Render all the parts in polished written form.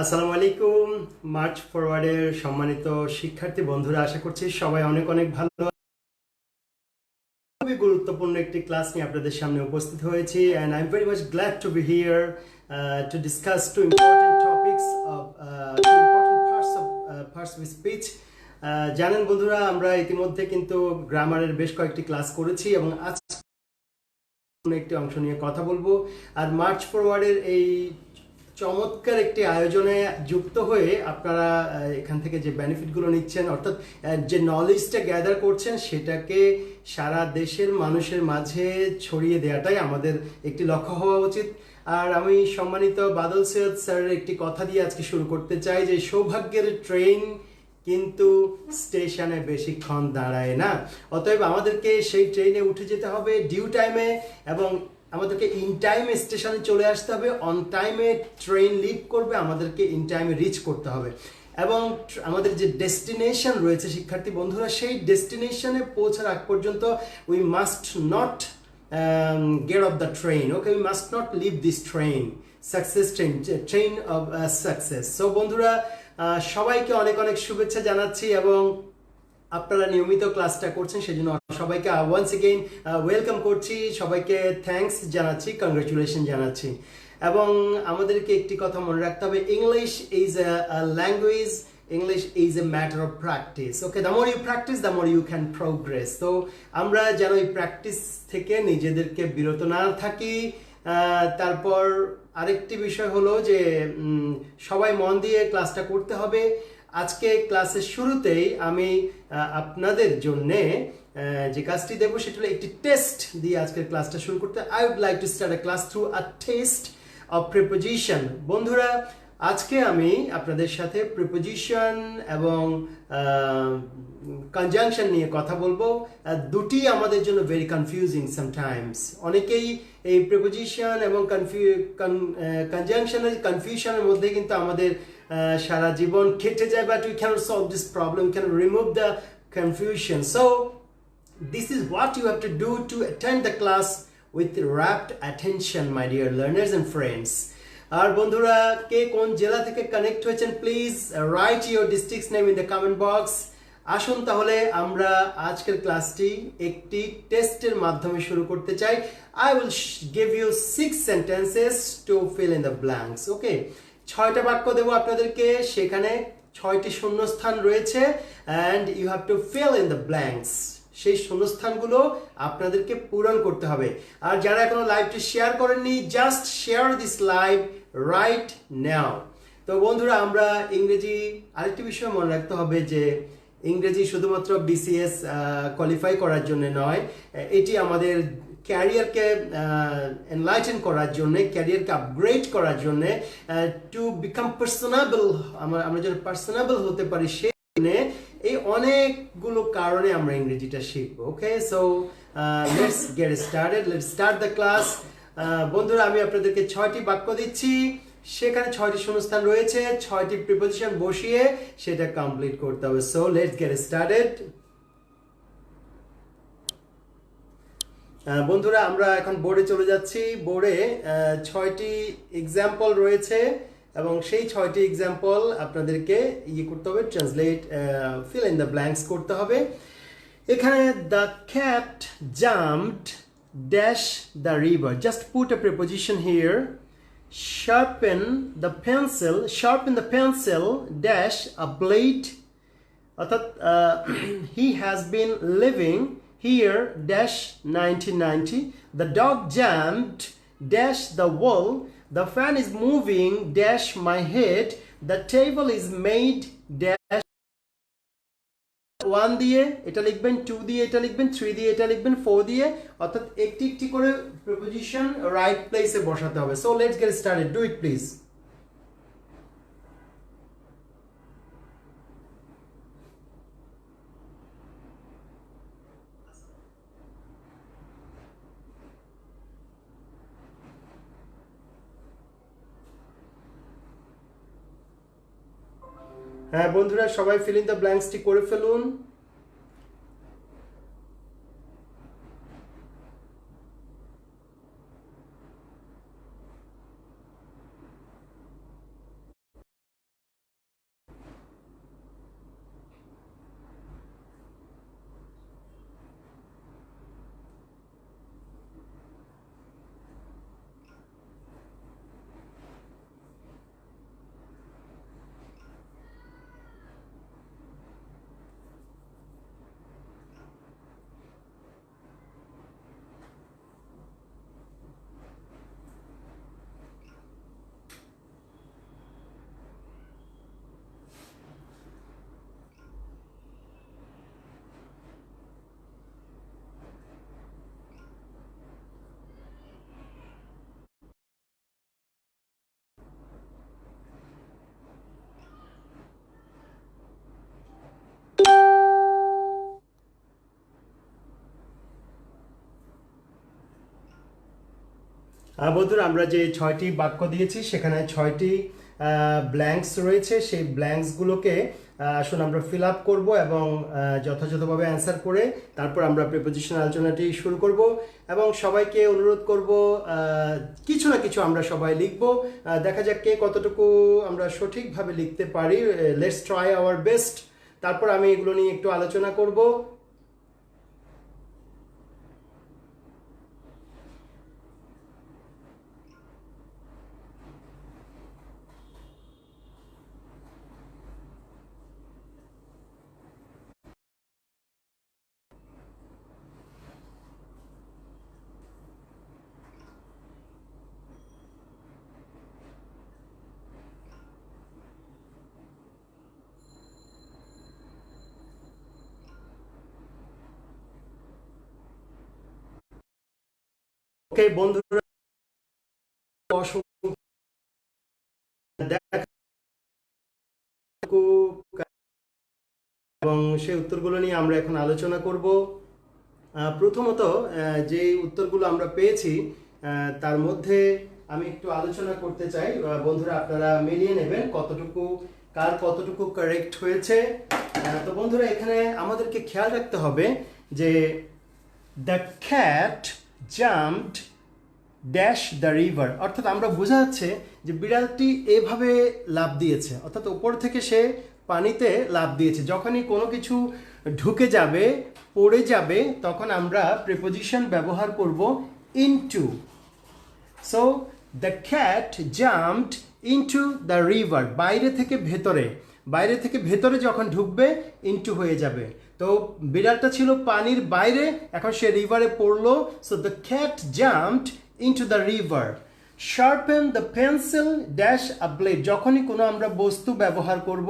আসসালামু আলাইকুম। মার্চ ফরওয়ার্ডের সম্মানিত শিক্ষার্থী বন্ধুরা, আশা করছি সবাই অনেক অনেক ভালো। খুবই গুরুত্বপূর্ণ একটি ক্লাস নিয়ে আপনাদের সামনে উপস্থিত হয়েছি, and I'm very much glad to be here to discuss two important topics of two important parts of speech. জানেন বন্ধুরা, আমরা ইতিমধ্যে কিন্তু গ্রামারের বেশ কয়েকটি ক্লাস করেছি এবং আজ একটি অংশ নিয়ে কথা বলবো। আর মার্চ ফরওয়ার্ডের এই চমৎকার একটি আয়োজনে যুক্ত হয়ে আপনারা এখান থেকে যে বেনিফিটগুলো নিচ্ছেন, অর্থাৎ যে নলেজটা গ্যাদার করছেন, সেটাকে সারা দেশের মানুষের মাঝে ছড়িয়ে দেওয়াটাই আমাদের একটি লক্ষ্য হওয়া উচিত। আর আমি সম্মানিত বাদল সৈয়দ স্যারের একটি কথা দিয়ে আজকে শুরু করতে চাই যে সৌভাগ্যের ট্রেন কিন্তু স্টেশনে বেশিক্ষণ দাঁড়ায় না। অতএব আমাদেরকে সেই ট্রেনে উঠে যেতে হবে ডিউ টাইমে, এবং আমাদেরকে ইন টাইমে স্টেশনে চলে আসতে হবে। অন টাইমে ট্রেন লিভ করবে, আমাদেরকে ইন টাইমে রিচ করতে হবে। এবং আমাদের যে ডেস্টিনেশন রয়েছে শিক্ষার্থী বন্ধুরা, সেই ডেস্টিনেশনে পৌঁছার আগ পর্যন্ত we must not get off the train. Okay, we must not leave this train, success train of success. So বন্ধুরা, সবাইকে অনেক অনেক শুভেচ্ছা জানাচ্ছি, এবং আপনারা নিয়মিত ক্লাসটা করছেন সেজন্য সবাইকে ওয়ান্স এগেইন ওয়েলকাম করছি, সবাইকে থ্যাঙ্কস জানাচ্ছি, কংগ্রেচুলেশন জানাচ্ছি। এবং আমাদেরকে একটি কথা মনে রাখতে হবে, English is a language, English is a matter of practice. Okay, the more you practice, the more you can progress. So আমরা যেন এই প্র্যাকটিস থেকে নিজেদেরকে বিরত না থাকি। তারপর আরেকটি বিষয় হলো যে সবাই মন দিয়ে ক্লাসটা করতে হবে। আজকে ক্লাসের শুরুতেই আমি আপনাদের জন্যে যে কাজটি দেবো সেটা হলো একটি টেস্ট দিয়ে আজকের ক্লাসটা শুরু করতে। I would like to start a class through a test of preposition. বন্ধুরা, আজকে আমি আপনাদের সাথে প্রিপোজিশন এবং কনজাংশন নিয়ে কথা বলবো। দুটি আমাদের জন্য ভেরি কনফিউজিং সামটাইমস। অনেকেই এই প্রিপোজিশন এবং কনজাংশনের কনফিউশনের মধ্যে কিন্তু আমাদের সারা জীবন কেটে যায়, but we cannot solve this problem, can remove the confusion. So this is what you have to do to attend the class with rapt attention, my dear learners and friends. আর বন্ধুরা, কে কোন জেলা থেকে কানেক্ট হয়েছেন, please write your districts name in the comment box. আসুন তাহলে আমরা আজকের ক্লাসটি একটি টেস্টের মাধ্যমে শুরু করতে চাই। I will give you 6 sentences to fill in the blanks. Okay, 6টা বাক্য দেবো আপনাদেরকে, সেখানে 6টি শূন্যস্থান রয়েছে, and you have to fill in the blanks. সেই শূন্যস্থানগুলো আপনাদেরকে পূরণ করতে হবে। আর যারা এখনো লাইভটি শেয়ার করেননি, just share this live right now. তো বন্ধুরা, আমরা ইংরেজি আরেকটি বিষয় মনে রাখতে হবে যে ইংরেজি শুধুমাত্র বিসিএস কোয়ালিফাই করার জন্য নয়, এটি আমাদের ক্যারিয়ারকে এনলাইটেন করার জন্য, ক্যারিয়ারকে আপগ্রেড করার জন্য, টু বিকাম পার্সোনাবল, আমরা যেন পার্সোনাবল হতে পারি, সেই এই অনেকগুলো কারণে আমরা ইংরেজিটা শিখবো। Okay, so let's get started, let's start the class. বন্ধুরা, আমি আপনাদেরকে 6টি বাক্য দিচ্ছি, সেখানে 6টি শূন্যস্থান রয়েছে, 6টি প্রিপোজিশন বসিয়ে সেটা কমপ্লিট করতে হবে। So let's get started. বন্ধুরা, আমরা এখন বোর্ডে চলে যাচ্ছি। বোর্ডে 6টি এক্সাম্পল রয়েছে, এবং সেই 6টি এক্সাম্পল আপনাদেরকে করতে হবে, translate, feel in the blanks করতে হবে। এখানে the cat jumped dash the river, just put a preposition here. sharpen the pencil dash a blade, অর্থাৎ he has been living here dash 1990. The dog jumped dash the wall. The fan is moving dash my head. The table is made dash 1 দিয়ে এটা লিখবেন, 2 দিয়ে এটা লিখবেন, 3 দিয়ে এটা লিখবেন, 4 দিয়ে, অর্থাৎ একটি একটি করে প্রিপোজিশন রাইট প্লেসে বসাতে হবে। So let's get started, do it please. হ্যাঁ বন্ধুরা, সবাই ফিল ইন দ্য ব্ল্যাঙ্কসটি করে ফেলুন। বন্ধুরা আমরা যে 6টি বাক্য দিয়েছি সেখানে 6টি ব্ল্যাঙ্কস রয়েছে, সেই ব্ল্যাঙ্কসগুলোকে আসুন আমরা ফিল আপ করবো এবং যথাযথভাবে অ্যান্সার করে তারপর আমরা প্রিপোজিশন আলোচনাটি শুরু করব এবং সবাইকে অনুরোধ করব কিছু না কিছু আমরা সবাই লিখব, দেখা যাক কে কতটুকু আমরা সঠিকভাবে লিখতে পারি। Let's try our best. তারপর আমি এগুলো নিয়ে একটু আলোচনা করব। ওকে বন্ধুরা, এবং সেই উত্তরগুলো নিয়ে আমরা এখন আলোচনা করব। প্রথমত যে উত্তরগুলো আমরা পেয়েছি তার মধ্যে আমি একটু আলোচনা করতে চাই। বন্ধুরা আপনারা মিলিয়ে নেবেন কতটুকু কার কতটুকু কারেক্ট হয়েছে। তো বন্ধুরা এখানে আমাদেরকে খেয়াল রাখতে হবে যে the cat jumped dash the river, অর্থাৎ আমরা বোঝা যাচ্ছে যে বিড়ালটি এভাবে লাফ দিয়েছে, অর্থাৎ উপর থেকে সে পানিতে লাফ দিয়েছে। যখনই কোনো কিছু ঢুকে যাবে, পড়ে যাবে, তখন আমরা প্রিপোজিশন ব্যবহার করব into. So the cat jumped into the river, বাইরে থেকে ভেতরে, বাইরে থেকে ভেতরে যখন ঢুকবে ইনটু হয়ে যাবে। তো বিড়ালটা ছিল পানির বাইরে, এখন সে রিভারে পড়লো। So the cat jumped into the river. Sharpen the pencil dash a blade, যখনই কোনো আমরা বস্তু ব্যবহার করব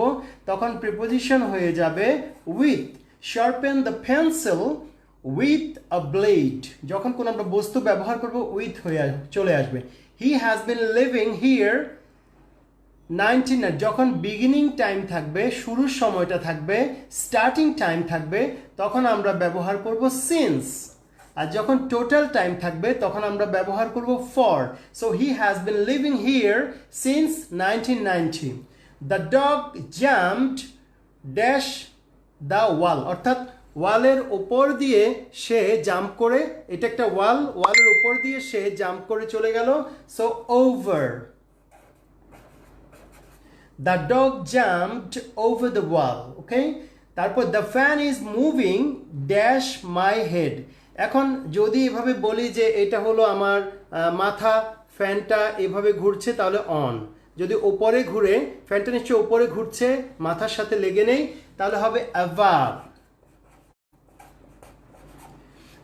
তখন প্রিপোজিশন হয়ে যাবে with. Sharpen the pencil with a blade, যখন কোনো আমরা বস্তু ব্যবহার করব with হয়ে চলে আসবে। He has been living here 19, যখন বিগিনিং টাইম থাকবে, শুরুর সময়টা থাকবে, স্টার্টিং টাইম থাকবে, তখন আমরা ব্যবহার করব since। আর যখন টোটাল টাইম থাকবে তখন আমরা ব্যবহার করব for. So he has been living here since 1990। The dog jumped dash the wall, অর্থাৎ ওয়ালের উপর দিয়ে সে জাম্প করে, এটা একটা ওয়াল, ওয়ালের উপর দিয়ে সে জাম্প করে চলে গেল। So over, the dog jumped over the wall. Okay, তারপর the fan is moving dash my head. এখন যদি এভাবে বলি যে এটা হলো আমার মাথা, ফ্যানটা এভাবে ঘুরছে, তাহলে অন। যদি ওপরে ঘুরে, ফ্যানটা নিশ্চয়ই ওপরে ঘুরছে, মাথার সাথে লেগে নেই, তাহলে হবে above.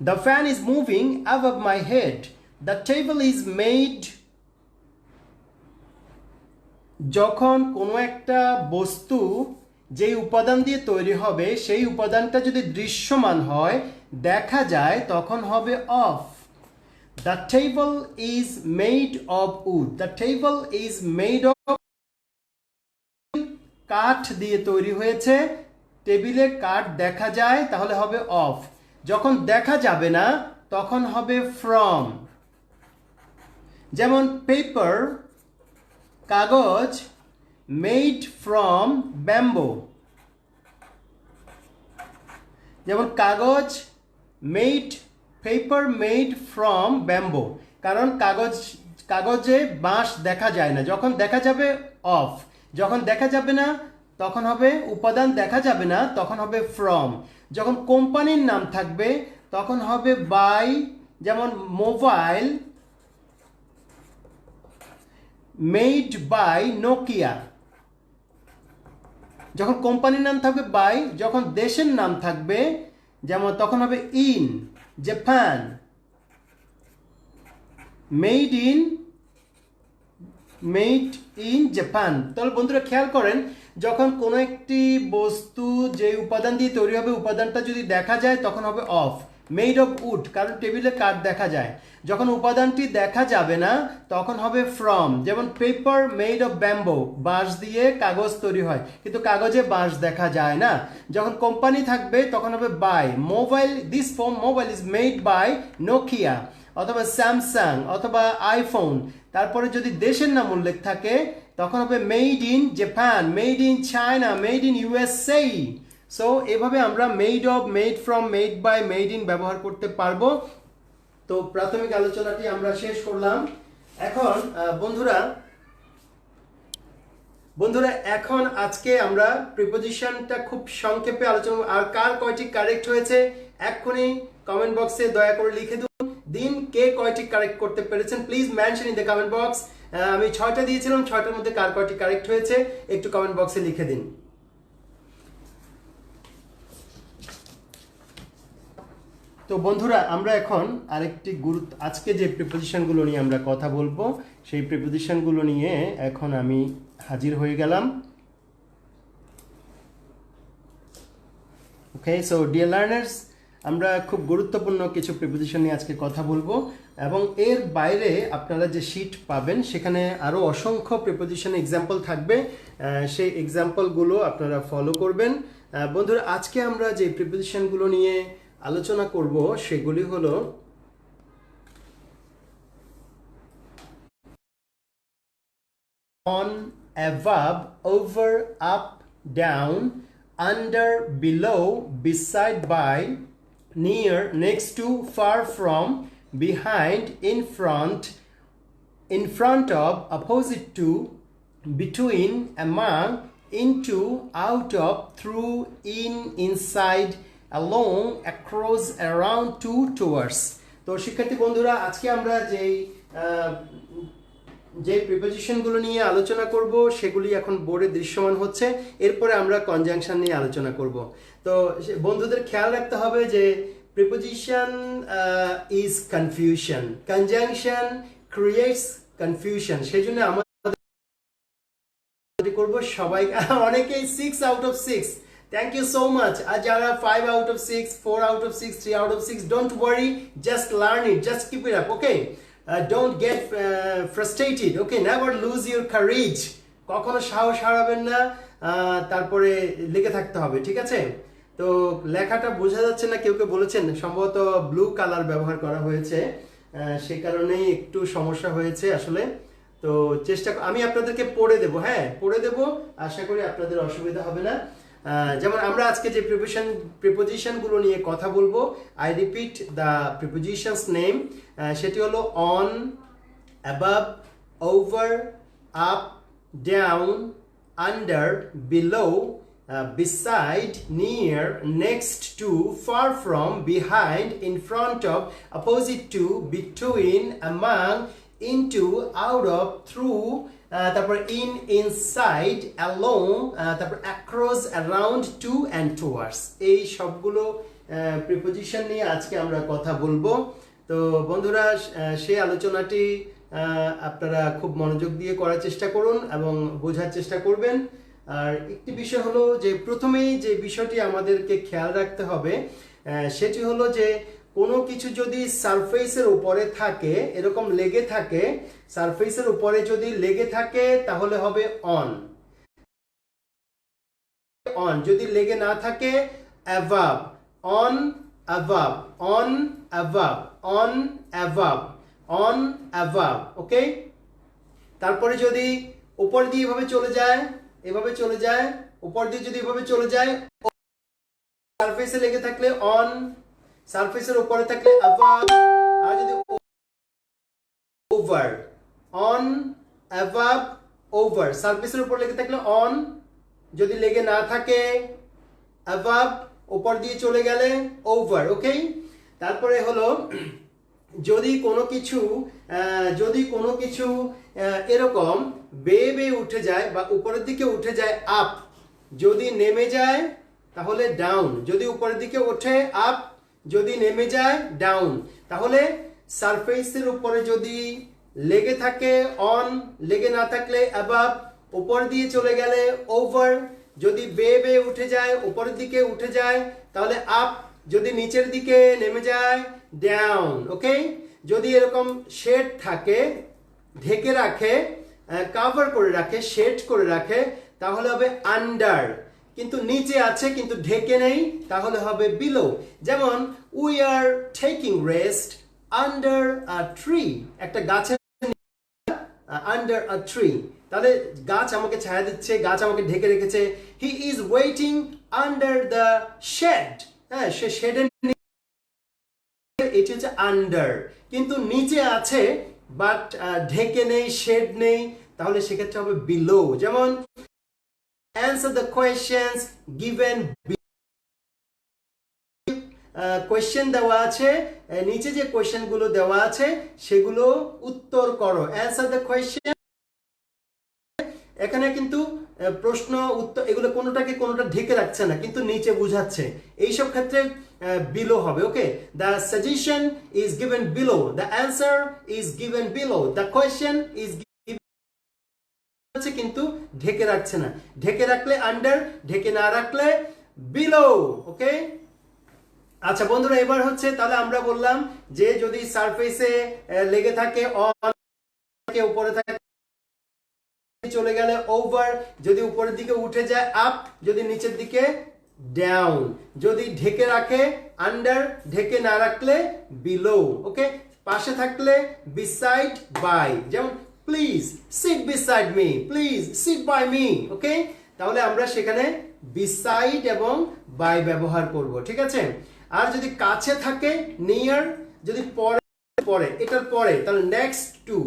The fan is moving above my head. The table is made, যখন কোনো একটা বস্তু যেই উপাদান দিয়ে তৈরি হবে সেই উপাদানটা যদি দৃশ্যমান হয়, দেখা যায়, তখন হবে of. The table is made of wood. The table is made of, কাঠ দিয়ে তৈরি হয়েছে, টেবিলে কাঠ দেখা যায়, তাহলে হবে অফ। যখন দেখা যাবে না তখন হবে ফ্রম। যেমন পেপার, কাগজ, মেড ফ্রম ব্যাম্বো। যেমন কাগজ made, paper made from bamboo, কারণ কাগজে বাঁশ দেখা যায় না। যখন দেখা যাবে অফ, যখন দেখা যাবে না তখন হবে উপাদান দেখা যাবে না, তখন হবে ফ্রম। যখন কোম্পানির নাম থাকবে তখন হবে বাই। যেমন মোবাইল মেড বাই নোকিয়া, যখন কোম্পানির নাম থাকবে বাই। যখন দেশের নাম থাকবে যেমন তখন হবে in Japan, made in Japan. তাহলে বন্ধুরা খেয়াল করেন, যখন কোনো একটি বস্তু যে উপাদান দিয়ে তৈরি হবে, উপাদানটা যদি দেখা যায় তখন হবে অফ। মেড অফ উড, কারণ টেবিলে কাঠ দেখা যায়। যখন উপাদানটি দেখা যাবে না তখন হবে ফ্রম। যেমন পেপার মেড অফ ব্যাম্বো, বাঁশ দিয়ে কাগজ তৈরি হয়, কিন্তু কাগজে বাঁশ দেখা যায় না। যখন কোম্পানি থাকবে তখন হবে by. Mobile, this phone mobile is made by Nokia. অথবা স্যামসাং অথবা আইফোন, তারপরে যদি দেশের নাম উল্লেখ থাকে তখন হবে made in Japan, made in China, made in USA. So এভাবে আমরা made of, made from, made by, made in ব্যবহার করতে পারবো। তো প্রাথমিক আলোচনাটি আমরা শেষ করলাম। এখন বন্ধুরা এখন আজকে আমরা প্রিপোজিশনটা খুব সংক্ষেপে আলোচনা, আর কার কয়টি কারেক্ট হয়েছে এক্ষুনি কমেন্ট বক্সে দয়া করে লিখে দিন কে কয়টি কারেক্ট করতে পেরেছেন। Please mention in the comment box. আমি 6টা দিয়েছিলাম, 6টার মধ্যে কার কয়টি কারেক্ট হয়েছে একটু কমেন্ট বক্সে লিখে দিন। তো বন্ধুরা আমরা এখন আরেকটি আজকে যে প্রিপোজিশনগুলো নিয়ে আমরা কথা বলবো সেই প্রিপোজিশনগুলো নিয়ে এখন আমি হাজির হয়ে গেলাম। ওকে, সো ডিয়ার লার্নার্স, আমরা খুব গুরুত্বপূর্ণ কিছু প্রিপোজিশন নিয়ে আজকে কথা বলবো এবং এর বাইরে আপনারা যে শিট পাবেন সেখানে আরও অসংখ্য প্রিপোজিশন এক্সাম্পল থাকবে, সেই এক্সাম্পলগুলো আপনারা ফলো করবেন। বন্ধুরা আজকে আমরা যে প্রিপোজিশনগুলো নিয়ে আলোচনা করব সেগুলি হলো on, above, over, up, down, under, below, beside, by, near, next to, far from, behind, in front of, opposite to, between, among, into, out of, through, in, inside, along, across, around, to, towards। তো শিক্ষার্থী বন্ধুরা আজকে আমরা যে প্রিপোজিশনগুলো নিয়ে আলোচনা করব সেগুলি এখন বোর্ডে দৃশ্যমান হচ্ছে। এরপরে আমরা কনজাংশন নিয়ে আলোচনা করব। তো বন্ধুদের খেয়াল রাখতে হবে যে preposition is confusion, conjunction creates confusion. সেই জন্য আমরা করব সবাই, অনেকেই 6 out of 6, thank you so much. আর যারা 5 out of 6, 4 out of 6, 3 out of 6, don't worry, just learn it, just keep it up, okay? Don't get frustrated, okay? Never lose your courage. কখনো সাহস হারাবেন না, তারপরে লেগে থাকতে হবে, ঠিক আছে? তো লেখাটা বোঝা যাচ্ছে না, কেউ কেউ বলেছেন সম্ভবত ব্লু কালার ব্যবহার করা হয়েছে, সে কারণেই একটু সমস্যা হয়েছে আসলে। তো আমি আপনাদেরকে পড়ে দেবো, হ্যাঁ পড়ে দেবো, আশা করি আপনাদের অসুবিধা হবে না। যেমন আমরা আজকে যে প্রিপোজিশনগুলো নিয়ে কথা বলবো, I repeat the prepositions name, সেটি হলো on, above, over, up, down, under, below, beside, near, next to, far from, behind, in front of, opposite to, between, among, into, out of, through, তারপর ইন, ইনসাইড, অ্যালং, তারপর across, around, to and towards. এই সবগুলো preposition নিয়ে আজকে আমরা কথা বলবো। তো বন্ধুরা সেই আলোচনাটি আপনারা খুব মনোযোগ দিয়ে করার চেষ্টা করুন এবং বোঝার চেষ্টা করবেন। আর একটি বিষয় হলো যে প্রথমেই যে বিষয়টি আমাদেরকে খেয়াল রাখতে হবে সেটি হলো যে কোনো কিছু যদি সারফেসের উপরে থাকে, এরকম লেগে থাকে, সারফেসের উপরে যদি লেগে থাকে তাহলে হবে অন, অন। যদি লেগে না থাকে above, on above, on above, on above, on above, okay? তারপরে যদি উপর দিয়ে এভাবে চলে যায়, এভাবে চলে যায়, উপর দিয়ে যদি এভাবে চলে যায়, সারফেসে লেগে থাকলে অন, সারফেসের উপরে থাকলে অ্যাভাব, আর যদি ওভার, অন অ্যাভাব ওভার, সারফেসের উপর লেগে থাকলে অন, যদি লেগে না থাকে অ্যাভাব, উপর দিয়ে চলে গেলে ওভার, ওকে? তারপরে হলো যদি কোনো কিছু এরকম বেয়ে বেয়ে উঠে যায় বা উপরের দিকে উঠে যায় আপ, যদি নেমে যায় তাহলে ডাউন, যদি উপরের দিকে ওঠে আপ, যদি নেমে যায় ডাউন। তাহলে সারফেসের উপরে যদি লেগে থাকে অন, লেগে না থাকলে অ্যাবাভ, উপর দিয়ে চলে গেলে ওভার, যদি বেয়ে বেয়ে উঠে যায় উপরের দিকে উঠে যায় তাহলে আপ, যদি নিচের দিকে নেমে যায় ডাউন, ওকে? যদি এরকম শেড থাকে, ঢেকে রাখে, কভার করে রাখে, শেড করে রাখে, তাহলে হবে আন্ডার। কিন্তু নিচে আছে কিন্তু ঢেকে নেই, তাহলে হবে বিলো। যেমন we are taking rest under a tree, একটা গাছের আন্ডার আ ট্রি, তাহলে গাছ আমাকে ছায়া দিচ্ছে, গাছ আমাকে ঢেকে রেখেছে। He is waiting under the shade, হ্যাঁ সে শেডের, এটি হচ্ছে আন্ডার, কিন্তু নিচে আছে বাট ঢেকে নেই, শেড নেই, তাহলে সেক্ষেত্রে হবে বিলো। যেমন answer the questions given question দেওয়া আছে, নিচে যে কোয়েশ্চেন গুলো দেওয়া আছে সেগুলো উত্তর করো। অ্যান্সার দ্য কোয়েশ্চেন, এখানে কিন্তু প্রশ্ন উত্তর এগুলো কোনোটাকে কোনোটা ঢেকে রাখছে না, কিন্তু নিচে বুঝাচ্ছে, এইসব ক্ষেত্রে বিলো হবে। Okay, the suggestion is given below, the answer is given below, the question is কিন্তু ঢেকে রাখছে না, ঢেকে রাখলে আন্ডার, ঢেকে না রাখলে বিলো। ওকে, আচ্ছা বন্ধুরা, এবার হচ্ছে তাহলে আমরা বললাম যে যদি সারফেসে লেগে থাকে অন, উপরে থাকে চলে গেলে ওভার, যদি উপরের দিকে উঠে যায় আপ, যদি নিচের দিকে ডাউন, যদি ঢেকে রাখে আন্ডার, ঢেকে না রাখলে বিলো। ওকে, পাশে থাকলে বিসাইড বাই, যেমন please sit beside me, please sit by me. Okay, তাহলে আমরা সেখানে বিসাইড এবং বাই ব্যবহার করব, ঠিক আছে। আর যদি কাছে থাকে নিয়ার, যদি পরে পরে এটার পরে তাহলে নেক্সট টু,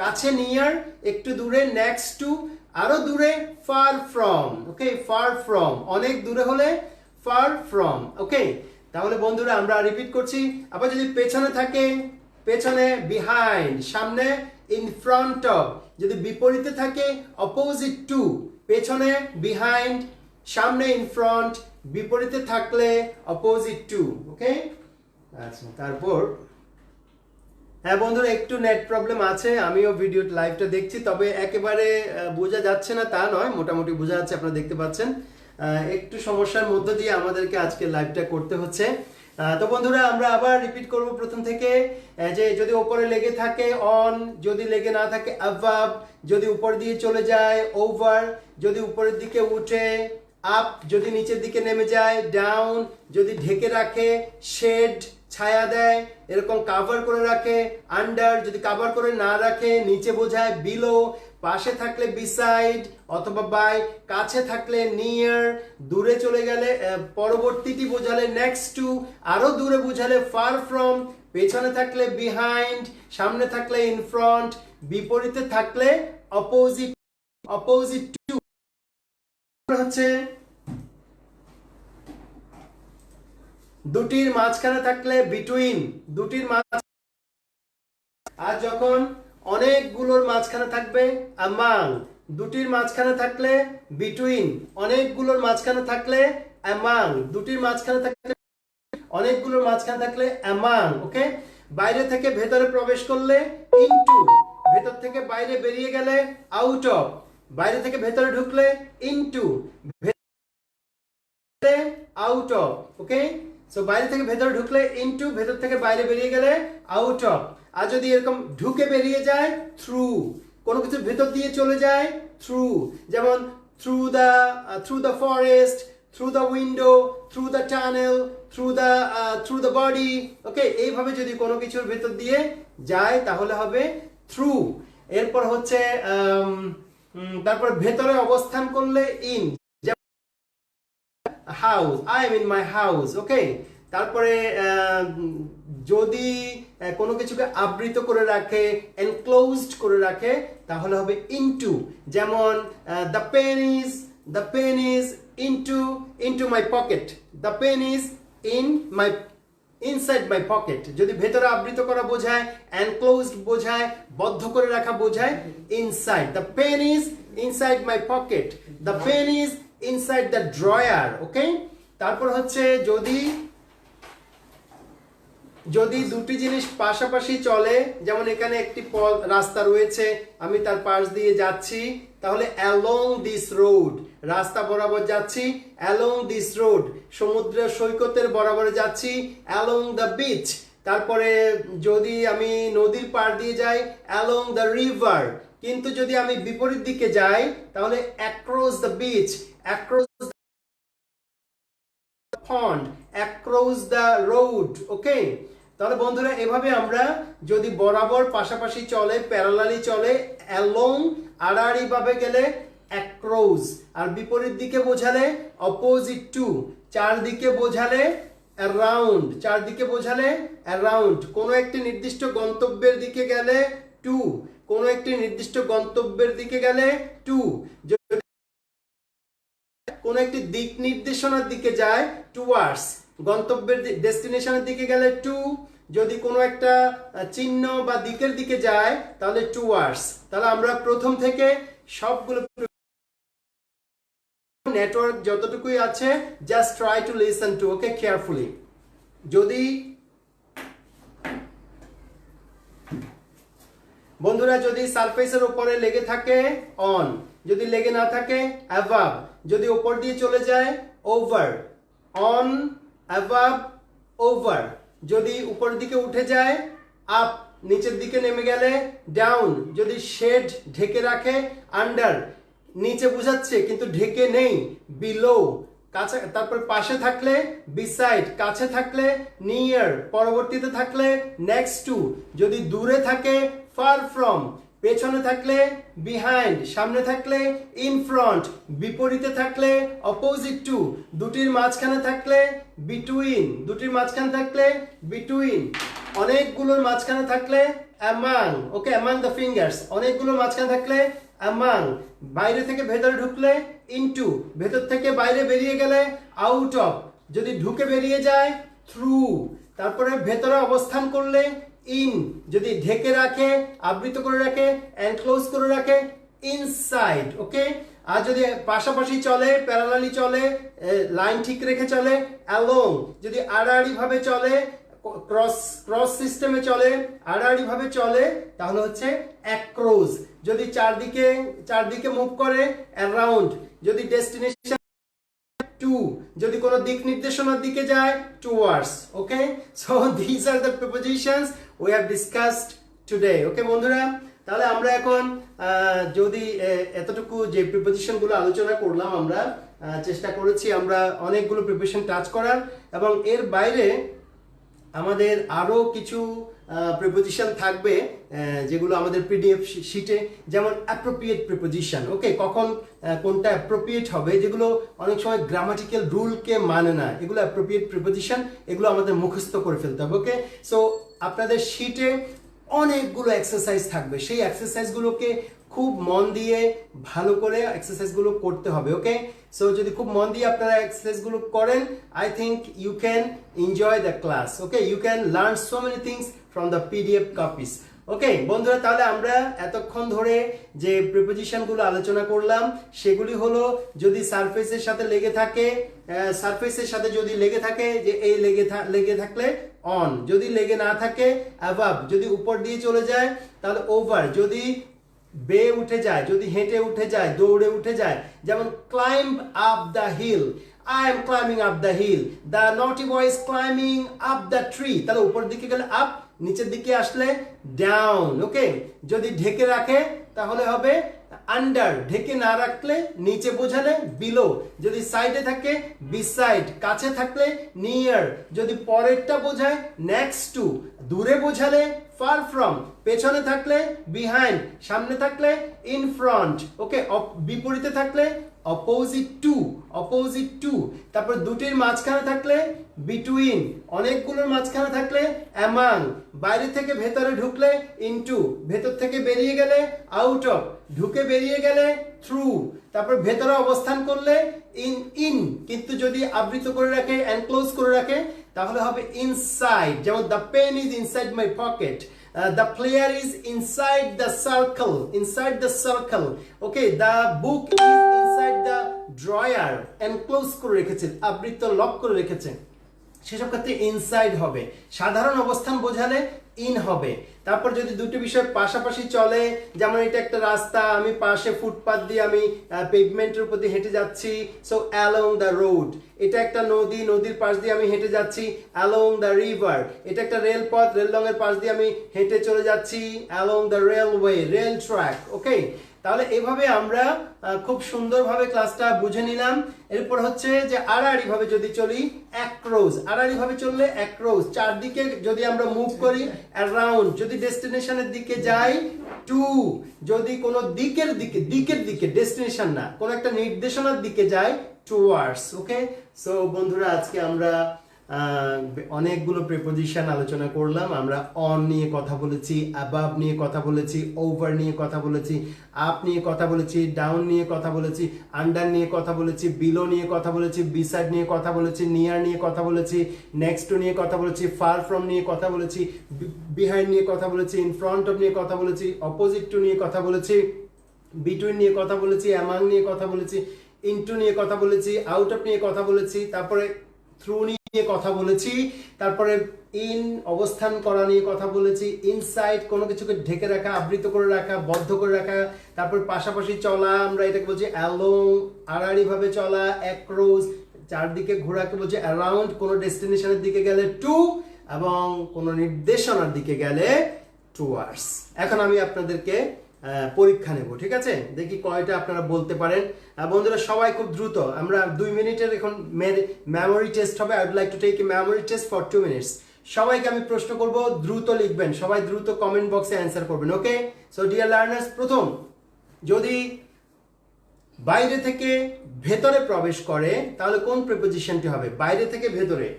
কাছে নিয়ার, একটু দূরে নেক্সট টু, আরো দূরে far from. Okay, far from, অনেক দূরে হলে ফার ফ্রম। ওকে, তাহলে বন্ধুরা আমরা রিপিট করছি। আবার যদি পেছনে থাকে, পেছনে বিহাইন্ড, সামনে ইন ফ্রন্ট অফ, যদি বিপরীতে থাকে অপোজিট টু, পেছনে বিহাইন্ড, সামনে ইন ফ্রন্ট, বিপরীতে থাকলে অপোজিট টু। ওকে, আচ্ছা তারপর হ্যাঁ বন্ধুরা, একটু নেট প্রবলেম আছে, আমিও ভিডিও লাইভটা দেখছি, তবে একেবারে বোঝা যাচ্ছে না তা নয়, মোটামুটি বোঝা যাচ্ছে, আপনারা দেখতে পাচ্ছেন। একটু সমস্যার মধ্য দিয়ে আমাদেরকে আজকে লাইভটা করতে হচ্ছে। তো বন্ধুরা আমরা আবার রিপিট করব প্রথম থেকে, যে যদি উপরে লেগে থাকে অন, যদি লেগে না থাকে অ্যাবাভ, যদি উপর দিয়ে চলে যায় ওভার, যদি উপরের দিকে উঠে আপ, যদি নিচের দিকে নেমে যায় ডাউন, যদি ঢেকে রাখে শেড, ছায়া দেয়, এরকম কাভার করে রাখে আন্ডার, যদি কাভার করে না রাখে নিচে বোঝায় বিলো, পাশে থাকলে বিসাইড অথবা বাই, কাছে থাকলে নিয়ার, দূরে চলে গেলে পরবর্তীটি বোঝালে নেক্সট টু, আরো দূরে বোঝালে ফার ফ্রম, পেছনে থাকলে বিহাইন্ড, সামনে থাকলে ইন ফ্রন্ট, বিপরীতে থাকলে অপোজিট, অপোজিট টু হচ্ছে দুটির মাঝখানে থাকলে বিটুইন, দুটির মাঝ, আর যখন অনেকগুলোর মাঝখানে থাকবে অ্যামাং, দুটির মাঝখানে থাকলে বিটুইন, অনেকগুলোর মাঝখানে থাকলে অ্যামাং, দুটির মাঝখানে থাকলে, অনেকগুলোর মাঝখানে থাকলে অ্যামাং। ওকে, বাইরে থেকে ভেতরে প্রবেশ করলে ইনটু, ভেতর থেকে বাইরে বেরিয়ে গেলে আউট অফ, বাইরে থেকে ভেতরে ঢুকলে into, out of. Okay, so বাইরে থেকে ভেতরে ঢুকলে ইনটু, ভেতর থেকে বাইরে বেরিয়ে গেলে আউট অফ। আর যদি এরকম ঢুকে বেরিয়ে যায় থ্রু, কোনো কিছু ভেতর দিয়ে চলে যায় থ্রু, যেমন through the forest, through the window, through the tunnel, through the body. Okay, এইভাবে যদি কোনো কিছুর ভেতর দিয়ে যায় তাহলে হবে থ্রু। এরপর হচ্ছে তারপর ভেতরে অবস্থান করলে in, house, I am in my house. Okay, তারপরে যদি কোনো কিছুকে আবৃত করে রাখে, এনক্লোজড করে রাখে, তাহলে হবে ইনটু, যেমন the pen is into my pocket, the pen is inside my pocket. যদি ভেতরে আবৃত করা বোঝায়, এনক্লোজড বোঝায়, বদ্ধ করে রাখা বোঝায় inside, the pen is inside my pocket, the pen is inside the drawer. Okay, তারপর হচ্ছে যদি দুটি জিনিস পাশাপাশি চলে, যেমন এখানে একটি রাস্তা রয়েছে, আমি তার পাশ দিয়ে যাচ্ছি, তাহলে অ্যালং দিস রোড, রাস্তা বরাবর যাচ্ছি, অ্যালং দিস রোড, সমুদ্রের সৈকতের বরাবরে যাচ্ছি, অ্যালং দ্য বিচ। তারপরে যদি আমি নদীর পাড় দিয়ে যাই, অ্যালং দ্য রিভার। কিন্তু যদি আমি বিপরীত দিকে যাই তাহলে across the beach, across pond, across the road. Okay, তাহলে বন্ধুরা এভাবে আমরা যদি বরাবর পাশাপাশি চলে প্যারালালি চলে অ্যালং আড়াআড়ি ভাবে গেলে অ্যাক্রস আর বিপরীত দিকে বোঝালে অপোজিট টু চারদিকে বোঝালে অ্যারাউন্ড চারদিকে বোঝালে অ্যারাউন্ড কোনো একটি নির্দিষ্ট গন্তব্যের দিকে গেলে টু কোনো একটি নির্দিষ্ট গন্তব্যের দিকে গেলে টু কোন একটি দিক নির্দেশনার দিকে যায় টুয়ার্ডস গন্তব্যের ডেস্টিনেশনের দিকে গেলে টু যদি কোনো একটা চিহ্ন বা দিকের দিকে যায় তাহলে টুয়ার্ডস তাহলে আমরা প্রথম থেকে সবগুলো নেটওয়ার্ক যতটুকুই আছে just try to listen to okay carefully যদি বন্ধুরা যদি সারফেসের উপরে লেগে থাকে অন যদি লেগে না থাকে অ্যাভাব যদি উপর দিয়ে চলে যায় ওভার অন অ্যাভাব ওভার যদি উপর দিকে উঠে যায় আপ নিচের দিকে নেমে গেলে ডাউন যদি শেড ঢেকে রাখে আন্ডার নিচে বোঝাচ্ছে কিন্তু ঢেকে নেই বিলো কাছে তারপর পাশে থাকলে বিসাইড কাছে থাকলে নিয়ার পরবর্তীতে থাকলে নেক্সট টু যদি দূরে থাকে ফার ফ্রম পেছনে থাকলে বিহাইন্ড সামনে থাকলে ইন ফ্রন্ট বিপরীতে থাকলে অপোজিট টু দুটির মাঝখানে থাকলে বিটুইন দুটির মাঝখানে থাকলে বিটুইন অনেকগুলোর মাঝখানে থাকলে among okay among the fingers অনেকগুলোর মাঝখানে থাকলে অ্যামাং বাইরে থেকে ভেতরে ঢুকলে ইনটু ভেতর থেকে বাইরে বেরিয়ে গেলে আউট অফ যদি ঢুকে বেরিয়ে যায় থ্রু তারপরে ভেতরে অবস্থান করলে ইন যদি ঢেকে রাখে আবৃত করে রাখে এনক্লোজ করে রাখে ইনসাইড ওকে আর যদি পাশাপাশি চলে প্যারালালি চলে লাইন ঠিক রেখে চলে অ্যালং যদি আড়াআড়ি ভাবে চলে ক্রস সিস্টেমে চলে আড়াআড়ি ভাবে চলে তাহলে হচ্ছে অ্যাক্রস যদি চারদিকে মুভ করে অ্যারাউন্ড যদি ডেস্টিনেশন টু যদি কোনো দিক নির্দেশনার দিকে যায় towards okay so this are the prepositions we have discussed today okay বন্ধুরা তাহলে আমরা এখন যদি এতটুকু যে প্রিপোজিশনগুলো আলোচনা করলাম আমরা চেষ্টা করেছি আমরা অনেকগুলো প্রিপোজিশন টাচ করার এবং এর বাইরে আমাদের আরো কিছু প্রিপোজিশন থাকবে যেগুলো আমাদের পিডিএফ শিটে যেমন অ্যাপ্রোপ্রিয়েট প্রিপোজিশন ওকে কখন কোনটা অ্যাপ্রোপ্রিয়েট হবে যেগুলো অনেক সময় গ্রামাটিক্যাল রুলকে মানে না এগুলো অ্যাপ্রোপ্রিয়েট প্রিপোজিশন এগুলো আমাদের মুখস্থ করে ফেলতে হবে ওকে সো আপনাদের শিটে অনেকগুলো এক্সারসাইজ থাকবে সেই এক্সারসাইজগুলোকে খুব মন দিয়ে ভালো করে এক্সারসাইজগুলো করতে হবে ওকে সো যদি খুব মন দিয়ে আপনারা এক্সারসাইজগুলো করেন I think you can enjoy the class okay you can learn so many things from the PDF copies okay বন্ধুরা তাহলে আমরা এতক্ষণ ধরে যে প্রিপোজিশনগুলো আলোচনা করলাম সেগুলি হলো যদি সারফেসের সাথে লেগে থাকে সারফেসের সাথে যদি লেগে থাকে যে এই লেগে থাকলে অন যদি লেগে না থাকে অ্যাবাভ যদি উপর দিয়ে চলে যায় তাহলে ওভার যদি বেয়ে উঠে যায় যদি হেঁটে উঠে যায় দৌড়ে উঠে যায় যেমন climb up the hill I am climbing up the hill. The naughty boy is climbing up the tree. তাহলে উপর দিকে গেলে আপ নিচের দিকে আসলে ডাউন ওকে যদি ঢেকে রাখে তাহলে হবে আন্ডার ঢেকে না রাখলে নিচে বোঝালে বিলো যদি সাইডে থাকে বিসাইড কাছে থাকলে নিয়ার যদি পরেরটা বোঝায় নেক্সট টু দূরে বোঝালে ফার ফ্রম পেছনে থাকলে বিহাইন্ড সামনে থাকলে ইন ফ্রন্ট ওকে বিপরীতে থাকলে অপোজিট টু তারপর দুটির মাঝখানে থাকলে বিটুইন অনেকগুলোর মাঝখানে থাকলে অ্যামাং বাইরে থেকে ভেতরে ঢুকলে ইনটু ভেতর থেকে বেরিয়ে গেলে আউট অফ ঢুকে বেরিয়ে গেলে থ্রু তারপর ভেতরে অবস্থান করলে ইন কিন্তু যদি আবৃত করে রাখে এনক্লোজ করে রাখে তাহলে হবে ইনসাইড যেমন the pen is inside my pocket the player is inside the circle okay the book is inside the drawer enclose করে রেখেছে আবৃত লক করে রেখেছে সেসব ক্ষেত্রে ইনসাইড হবে সাধারণ অবস্থান বোঝালে ইন হবে তারপর যদি দুটো বিষয় পাশাপাশি চলে যেমন এটা একটা রাস্তা আমি পাশে ফুটপাথ দিয়ে আমি পেভমেন্টের উপর দিয়ে হেঁটে যাচ্ছি সো অ্যালং দ্য রোড এটা একটা নদীর পাশ দিয়ে আমি হেঁটে যাচ্ছি অ্যালং দ্য রিভার এটা একটা রেলপথ রেল লাইনের পাশ দিয়ে আমি হেঁটে চলে যাচ্ছি along the railway rail track okay তাহলে এভাবে আমরা খুব সুন্দরভাবে ক্লাসটা বুঝে নিলাম। এরপর হচ্ছে যে আড়াআড়ি ভাবে যদি চলি, অ্যাক্রস, আড়াআড়ি ভাবে চললে অ্যাক্রস, চারদিকে যদি আমরা মুভ করি অ্যারাউন্ড, যদি ডেস্টিনেশনের দিকে যাই টু, যদি কোনো দিকের দিকে ডেস্টিনেশন না, কোনো একটা নির্দেশনার দিকে যাই টুয়ার্ডস। ওকে, সো বন্ধুরা আজকে আমরা অনেকগুলো প্রিপোজিশন আলোচনা করলাম। আমরা অন নিয়ে কথা বলেছি, অ্যাবাভ নিয়ে কথা বলেছি, ওভার নিয়ে কথা বলেছি, আপ নিয়ে কথা বলেছি, ডাউন নিয়ে কথা বলেছি, আন্ডার নিয়ে কথা বলেছি, বিলো নিয়ে কথা বলেছি, বিসাইড নিয়ে কথা বলেছি, নিয়ার নিয়ে কথা বলেছি, নেক্সট টু নিয়ে কথা বলেছি, ফার ফ্রম নিয়ে কথা বলেছি, বিহাইন্ড নিয়ে কথা বলেছি, ইন ফ্রন্ট অফ নিয়ে কথা বলেছি, অপোজিট টু নিয়ে কথা বলেছি, বিটুইন নিয়ে কথা বলেছি, অ্যামাং নিয়ে কথা বলেছি, ইনটু নিয়ে কথা বলেছি, আউট অফ নিয়ে কথা বলেছি, তারপরে থ্রু নিয়ে কথা বলেছি, তারপরে ইন অবস্থান করা নিয়ে কথা বলেছি, ইনসাইড কোনো কিছুকে ঢেকে রাখা, আবৃত করে রাখা, বদ্ধ করে রাখা, তারপর পাশাপাশি চলা, আমরা এটাকে বলছি অ্যালোং, আড়াআড়ি ভাবে চলা অ্যাক্রস, চারদিকে ঘোরাকে বলছি অ্যারাউন্ড, কোনো ডেস্টিনেশনের দিকে গেলে টু, এবং কোনো নির্দেশনার দিকে গেলে টুয়ার্ডস। এখন আমি আপনাদেরকে পরীক্ষা নেব, ঠিক আছে? দেখি কয়টা আপনারা বলতে পারেন। বন্ধুরা সবাই খুব দ্রুত, আমরা 2 মিনিটের এখন মেমোরি টেস্ট হবে। I would like to take a memory test for 2 minutes. সবাইকে আমি প্রশ্ন করব, দ্রুত লিখবেন, সবাই দ্রুত কমেন্ট বক্সে অ্যান্সার করবেন। ওকে, সো ডিয়ার লার্নার্স, প্রথম, যদি বাইরে থেকে ভেতরে প্রবেশ করে তাহলে কোন প্রিপোজিশনটি হবে? বাইরে থেকে ভেতরে,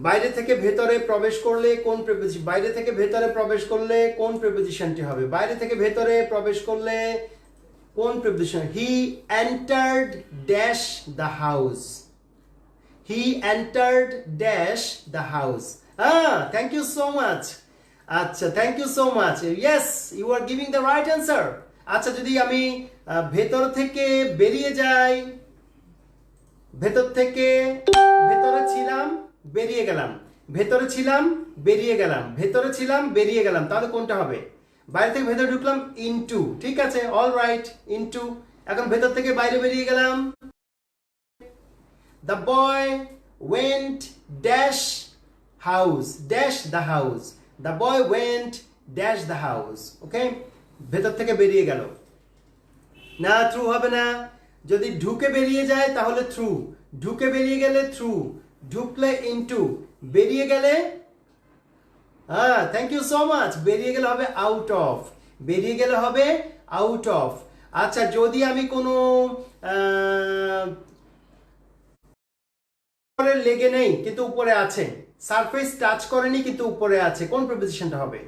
বাইরে থেকে ভেতরে প্রবেশ করলে কোন প্রিপোজিশন, বাইরে থেকে ভেতরে প্রবেশ করলে কোন প্রিপোজিশনটি হবে? বাইরে থেকে ভেতরে প্রবেশ করলে কোন preposition? He entered dash the house, he entered dash the house. Thank you so much. আচ্ছা, thank you so much. Yes, you are giving the right answer. আচ্ছা, যদি আমি ভেতর থেকে বেরিয়ে যাই, ভেতর থেকে, ভেতরে ছিলাম বেরিয়ে গেলাম, ভেতরে ছিলাম বেরিয়ে গেলাম, ভেতরে ছিলাম বেরিয়ে গেলাম, তাহলে কোনটা হবে? বাইরে থেকে ভেতরে ঢুকলাম ইনটু, ঠিক আছে, অল রাইট, ইনটু। এখন ভেতর থেকে বাইরে বেরিয়ে গেলাম, the boy went dash house, dash the house, the boy went dash the house. Okay, ভেতর থেকে বেরিয়ে গেল না, থ্রু হবে না। যদি ঢুকে বেরিয়ে যায় তাহলে থ্রু, ঢুকে বেরিয়ে গেলে থ্রু, ঢুকলে ইনটু, বেরিয়ে গেলে, থ্যাংক ইউ সো মাচ, বেরিয়ে গেলে হবে আউট অফ, বেরিয়ে গেলে হবে আউট অফ। আচ্ছা, যদি আমি কোনো লেগে নেই কিন্তু উপরে আছে, সারফেস টাচ করেনি কিন্তু উপরে আছে, কোন প্রিপোজিশনটা হবে?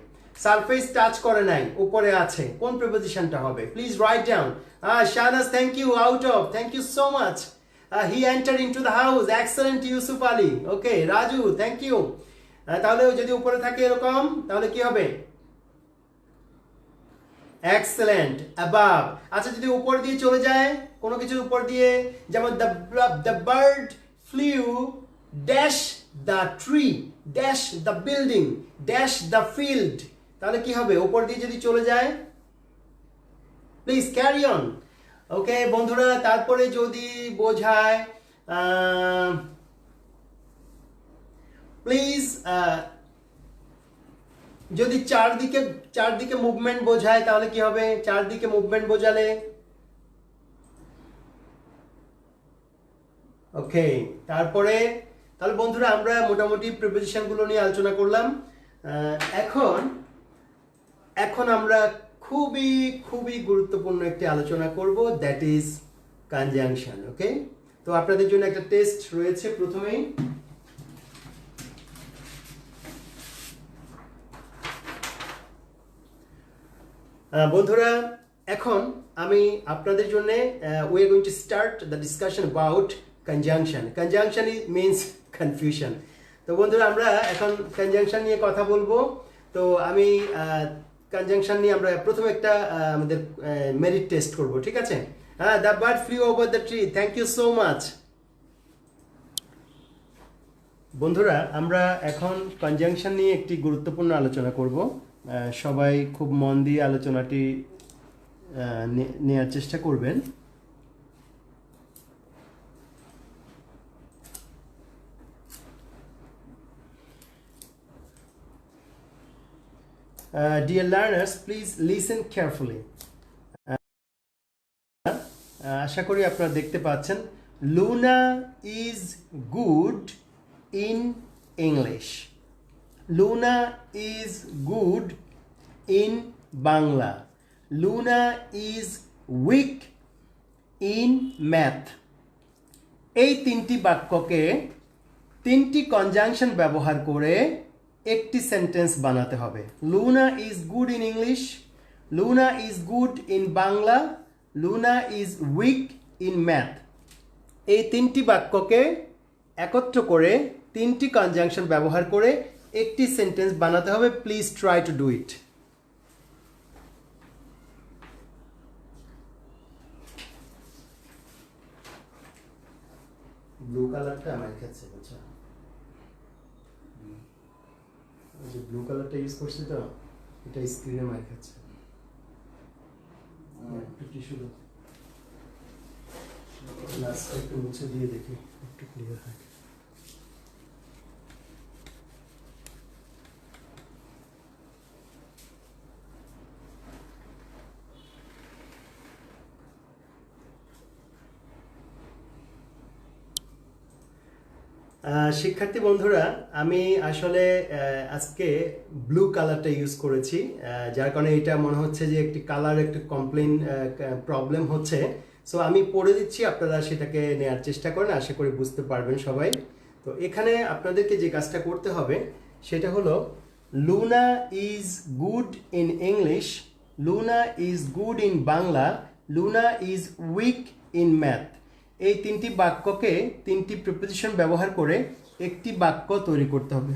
সারফেস টাচ করে নাই, উপরে আছে, কোন প্রিপোজিশনটা হবে? Please write down. Shahnaz, thank you, out of, thank you so much. He enter into the house, excellent Yusuf Ali. Okay, Raju, thank you. তাহলে যদি উপরে থাকে এরকম, তাহলে কি হবে? Excellent, above. আচ্ছা, যদি উপর দিয়ে চলে যায়, কোনো কিছুর উপর দিয়ে, যেমন the bird flew dash the tree, dash the building, dash the field, তাহলে কি হবে? উপর দিয়ে যদি চলে যায়, প্লিজ ক্যারি অন। ওকে বন্ধুরা, তারপরে যদি বোঝায়, প্লিজ, যদি চারদিকে মুভমেন্ট বোঝায় তাহলে কি হবে? চারদিকে মুভমেন্ট বোঝালে, ওকে। তারপরে তাহলে বন্ধুরা আমরা মোটামুটি প্রিপোজিশনগুলো নিয়ে আলোচনা করলাম। এখন আমরা খুবই খুবই গুরুত্বপূর্ণ একটি আলোচনা করব, দ্যাট ইজ কনজাংশন। ওকে, তো আপনাদের জন্য একটা টেস্ট রয়েছে প্রথমেই। বন্ধুরা, এখন আমি আপনাদের জন্য we are going to start the discussion about conjunction. Conjunction means confusion. তো বন্ধুরা, আমরা এখন কনজাংশন নিয়ে কথা বলবো। তো আমি কনজাংশন নিয়ে আমরা প্রথমে একটা আমাদের মেরিট টেস্ট করব, ঠিক আছে? The bird flew over the tree, thank you so much. বন্ধুরা, আমরা এখন কনজাংশন নিয়ে একটি গুরুত্বপূর্ণ আলোচনা করব। সবাই খুব মন দিয়ে আলোচনাটি নেওয়ার চেষ্টা করবেন। Dear learners, please listen carefully. আশা করি আপনারা দেখতে পাচ্ছেন Luna is good in English Luna is good in Bangla Luna is weak in math এই তিনটি বাক্যকে তিনটি কনজাংশন ব্যবহার করে একটি সেন্টেন্স বানাতে হবে Luna is good in English Luna is good in Bangla Luna is weak in math এই তিনটি বাক্যকে একত্র করে তিনটি কনজাংশন ব্যবহার করে একটি সেন্টেন্স বানাতে হবে please try to do it blue কালারটা আমার কাছে বুঝছো যে ব্লু কালারটা ইউজ করছি তো এটা স্ক্রিনে মার খাচ্ছে একটু টিস্যু দাও লাস্টটা একটু মুছে দিয়ে দেখি একটু ক্লিয়ার হয় শিক্ষার্থী বন্ধুরা আমি আসলে আজকে ব্লু কালারটা ইউজ করেছি যার কারণে এটা মনে হচ্ছে যে একটি কালার একটু কমপ্লেন প্রবলেম হচ্ছে সো আমি পড়ে দিচ্ছি আপনারা সেটাকে নেওয়ার চেষ্টা করেন আশা করি বুঝতে পারবেন সবাই তো এখানে আপনাদেরকে যে কাজটা করতে হবে সেটা হলো Luna is good in English Luna is good in Bangla Luna is weak in math এই তিনটি বাক্যকে তিনটি প্রিপোজিশন ব্যবহার করে একটি বাক্য তৈরি করতে হবে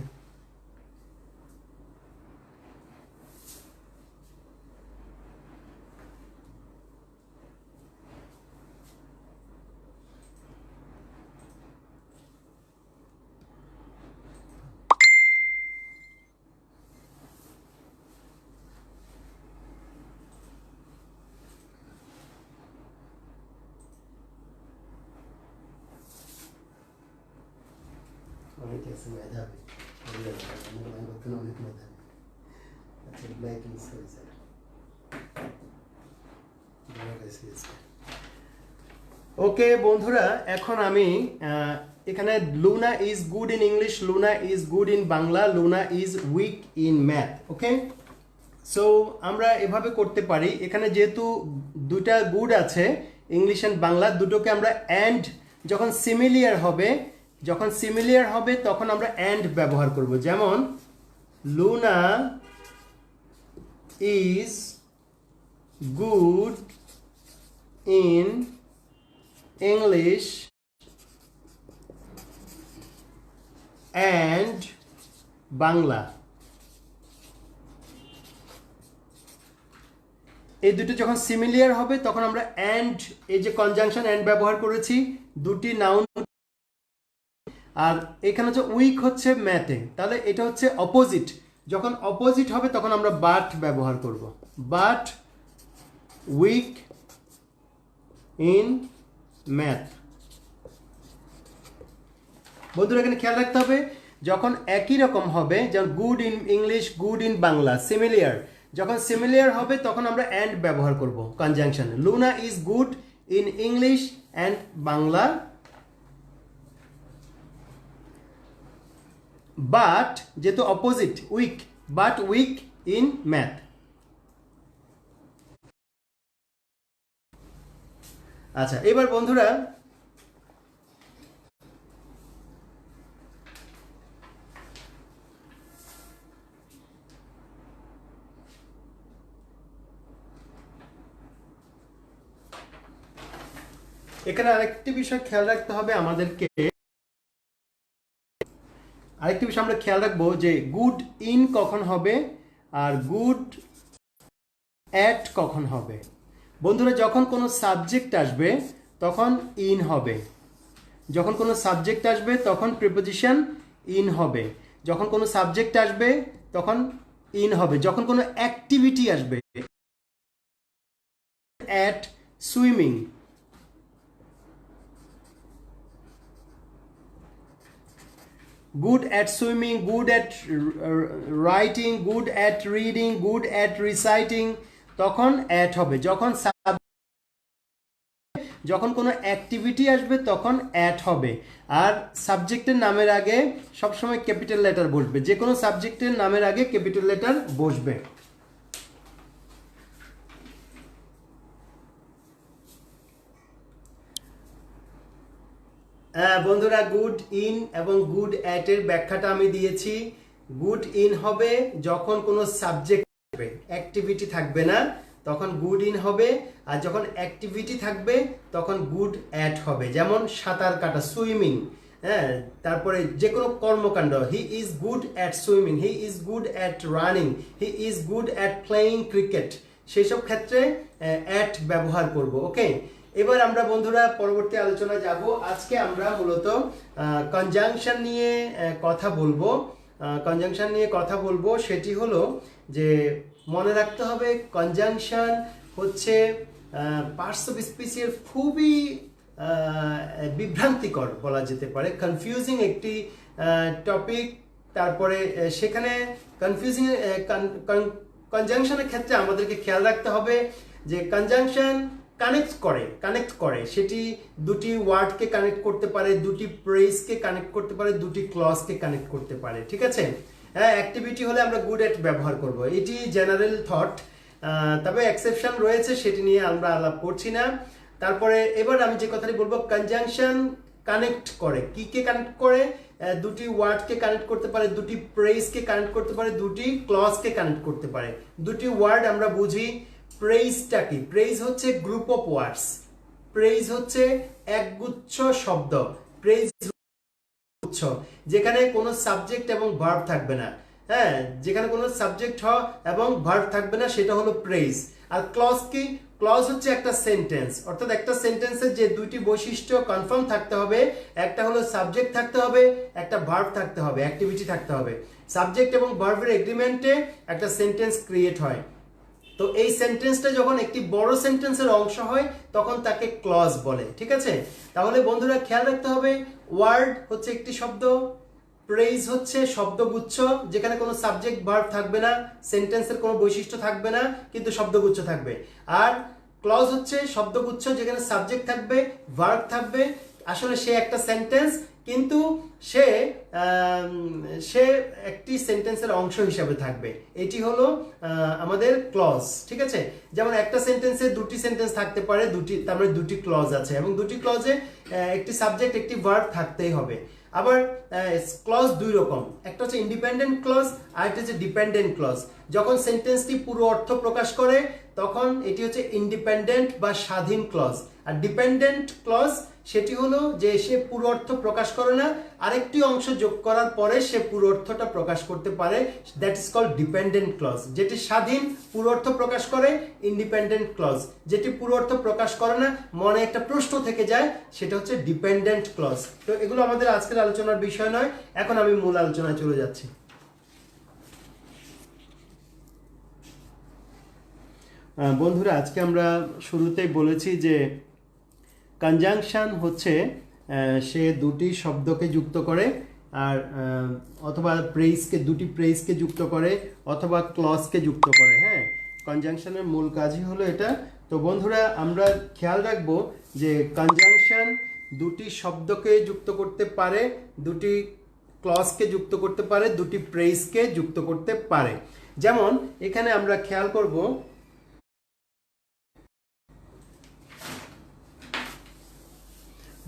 অনেক আছে মেধাবী অনেক মেধাবী আচ্ছা ব্ল্যাক ইউজ করেছে ওকে বন্ধুরা এখন আমি এখানে Luna is good in English Luna is good in Bangla Luna is weak in math okay so আমরা এভাবে করতে পারি এখানে যেহেতু দুটা গুড আছে ইংলিশ অ্যান্ড বাংলা দুটোকে আমরা অ্যান্ড যখন সিমিলিয়ার হবে তখন আমরা অ্যান্ড ব্যবহার করব যেমন Luna is good in English and Bangla এই দুটো যখন সিমিলিয়ার হবে তখন আমরা অ্যান্ড এই যে কনজাংশন অ্যান্ড ব্যবহার করেছি দুটি নাউন আর এখানে হচ্ছে উইক হচ্ছে ম্যাথে তাহলে এটা হচ্ছে অপোজিট যখন অপোজিট হবে তখন আমরা বাট ব্যবহার করব বাট উইক ইন ম্যাথ বন্ধুরা এখানে খেয়াল রাখতে হবে যখন একই রকম হবে যেমন good in English good in Bangla similar যখন সিমিলিয়ার হবে তখন আমরা অ্যান্ড ব্যবহার করব conjunction Luna is good in English and Bangla but যেহেতু opposite weak but weak in math আচ্ছা এবার বন্ধুরা এখানে আরেকটি বিষয় খেয়াল রাখতে হবে আমাদেরকে আরেকটি বিষয় আমরা খেয়াল রাখবো যে গুড ইন কখন হবে আর গুড অ্যাট কখন হবে বন্ধুরা যখন কোনো সাবজেক্ট আসবে তখন ইন হবে যখন কোনো সাবজেক্ট আসবে তখন প্রিপোজিশন ইন হবে যখন কোনো সাবজেক্ট আসবে তখন ইন হবে যখন কোনো অ্যাক্টিভিটি আসবে at swimming good at swimming, good at writing, good at reading, good at reciting তখন at হবে যখন যখন কোনো অ্যাক্টিভিটি আসবে তখন অ্যাট হবে। আর সাবজেক্টের নামের আগে সবসময় ক্যাপিটাল লেটার বসবে, যে কোনো সাবজেক্টের নামের আগে ক্যাপিটাল লেটার বসবে। বন্ধুরা, গুড ইন এবং গুড অ্যাটের ব্যাখ্যাটা আমি দিয়েছি। গুড ইন হবে যখন কোনো সাবজেক্ট থাকবে, অ্যাক্টিভিটি থাকবে না, তখন গুড ইন হবে। আর যখন অ্যাক্টিভিটি থাকবে তখন গুড অ্যাট হবে। যেমন সাঁতার কাটা, সুইমিং, হ্যাঁ, তারপরে যে কোনো কর্মকাণ্ড, he is good at swimming, he is good at running, he is good at playing cricket, সেই সব ক্ষেত্রে অ্যাট ব্যবহার করব। ওকে, এবার আমরা বন্ধুরা পরবর্তী আলোচনা যাব। আজকে আমরা মূলত কনজাংশন নিয়ে কথা বলবো। কনজাংশন নিয়ে কথা বলবো, সেটি হলো যে মনে রাখতে হবে কনজাংশন হচ্ছে পার্টস অফ স্পিচের খুবই বিভ্রান্তিকর বলা যেতে পারে, কনফিউজিং একটি টপিক। তারপরে সেখানে কনফিউজিং কনজাংশনের ক্ষেত্রে আমাদেরকে খেয়াল রাখতে হবে যে কনজাংশন কানেক্ট করে সেটি দুটি ওয়ার্ডকে কানেক্ট করতে পারে, দুটি প্রেসকে কানেক্ট করতে পারে, দুটি ক্লজকে কানেক্ট করতে পারে। ঠিক আছে, হ্যাঁ, অ্যাক্টিভিটি হলে আমরা গুড অ্যাট ব্যবহার করব, এটি জেনারেল থট। তবে এক্সেপশন রয়েছে, সেটি নিয়ে আমরা আলাপ করছি না। তারপরে এবার আমি যে কথাটি বলবো, কনজাংশন কানেক্ট করে, কিকে কানেক্ট করে, দুটি ওয়ার্ডকে কানেক্ট করতে পারে, দুটি প্রেসকে কানেক্ট করতে পারে, দুটি ক্লজকে কানেক্ট করতে পারে। দুটি ওয়ার্ড আমরা বুঝি। প্রেইজটা কি? প্রেইজ হচ্ছে গ্রুপ অফ ওয়ার্ডস, প্রেইজ হচ্ছে একগুচ্ছ শব্দ, প্রেইজ গুচ্ছ, যেখানে কোনো সাবজেক্ট এবং ভার্ব থাকবে না। হ্যাঁ, যেখানে কোনো সাবজেক্ট এবং ভার্ব থাকবে না, সেটা হলো প্রেইজ। আর ক্লজ কি? ক্লজ হচ্ছে একটা সেন্টেন্স, অর্থাৎ একটা সেন্টেন্সের যে দুইটি বৈশিষ্ট্য কনফার্ম থাকতে হবে, একটা হলো সাবজেক্ট থাকতে হবে, একটা ভার্ব থাকতে হবে, অ্যাক্টিভিটি থাকতে হবে। সাবজেক্ট এবং ভার্বের এগ্রিমেন্টে একটা সেন্টেন্স ক্রিয়েট হয়। তো এই সেন্টেন্সটা যখন একটি বড় সেন্টেন্সের অংশ হয় তখন তাকে ক্লজ বলে। ঠিক আছে, তাহলে বন্ধুরা খেয়াল রাখতে হবে, ওয়ার্ড হচ্ছে একটি শব্দ, প্রেইজ হচ্ছে শব্দগুচ্ছ, যেখানে কোনো সাবজেক্ট ভার্ব থাকবে না, সেন্টেন্সের কোনো বৈশিষ্ট্য থাকবে না, কিন্তু শব্দগুচ্ছ থাকবে। আর ক্লজ হচ্ছে শব্দগুচ্ছ, যেখানে সাবজেক্ট থাকবে, ভার্ব থাকবে, আসলে সে একটা সেন্টেন্স, কিন্তু সে একটি সেন্টেন্সের অংশ হিসাবে থাকবে। এটি হলো আমাদের ক্লজ। ঠিক আছে, যেমন একটা সেন্টেন্সে দুটি সেন্টেন্স থাকতে পারে, তার মানে দুটি ক্লজ আছে, এবং দুটি ক্লজে একটি সাবজেক্ট একটি ভার্ব থাকতেই হবে। আবার ক্লজ দুই রকম, একটা হচ্ছে ইন্ডিপেন্ডেন্ট ক্লজ, আর একটা হচ্ছে ডিপেন্ডেন্ট ক্লজ। যখন সেন্টেন্সটি পুরো অর্থ প্রকাশ করে তখন এটি হচ্ছে ইন্ডিপেন্ডেন্ট বা স্বাধীন ক্লজ। আর ডিপেন্ডেন্ট ক্লজ সেটি হলো যে সে পুরো অর্থ প্রকাশ করে না, আরেকটি অংশ যোগ করার পরে সে পুরো অর্থটা প্রকাশ করতে পারে, that is called dependent clause. যেটি স্বাধীন, পুরো অর্থ প্রকাশ করে, ইন্ডিপেন্ডেন্ট ক্লজ। যেটি পুরো অর্থ প্রকাশ করে না, মনে একটা প্রশ্ন থেকে যায়, সেটা হচ্ছে ডিপেন্ডেন্ট ক্লজ। তো এগুলো আমাদের আজকের আলোচনার বিষয় নয়, এখন আমি মূল আলোচনায় চলে যাচ্ছি। বন্ধুরা, আজকে আমরা শুরুতেই বলেছি যে কনজাংশন হচ্ছে সে দুটি শব্দকে যুক্ত করে, আর অথবা দুটি প্রেইজকে যুক্ত করে, অথবা ক্লজকে যুক্ত করে। হ্যাঁ, কনজাংশনের মূল কাজই হলো এটা। তো বন্ধুরা, আমরা খেয়াল রাখবো যে কনজাংশন দুটি শব্দকে যুক্ত করতে পারে, দুটি ক্লজকে যুক্ত করতে পারে, দুটি প্রেইজকে যুক্ত করতে পারে। যেমন এখানে আমরা খেয়াল করব,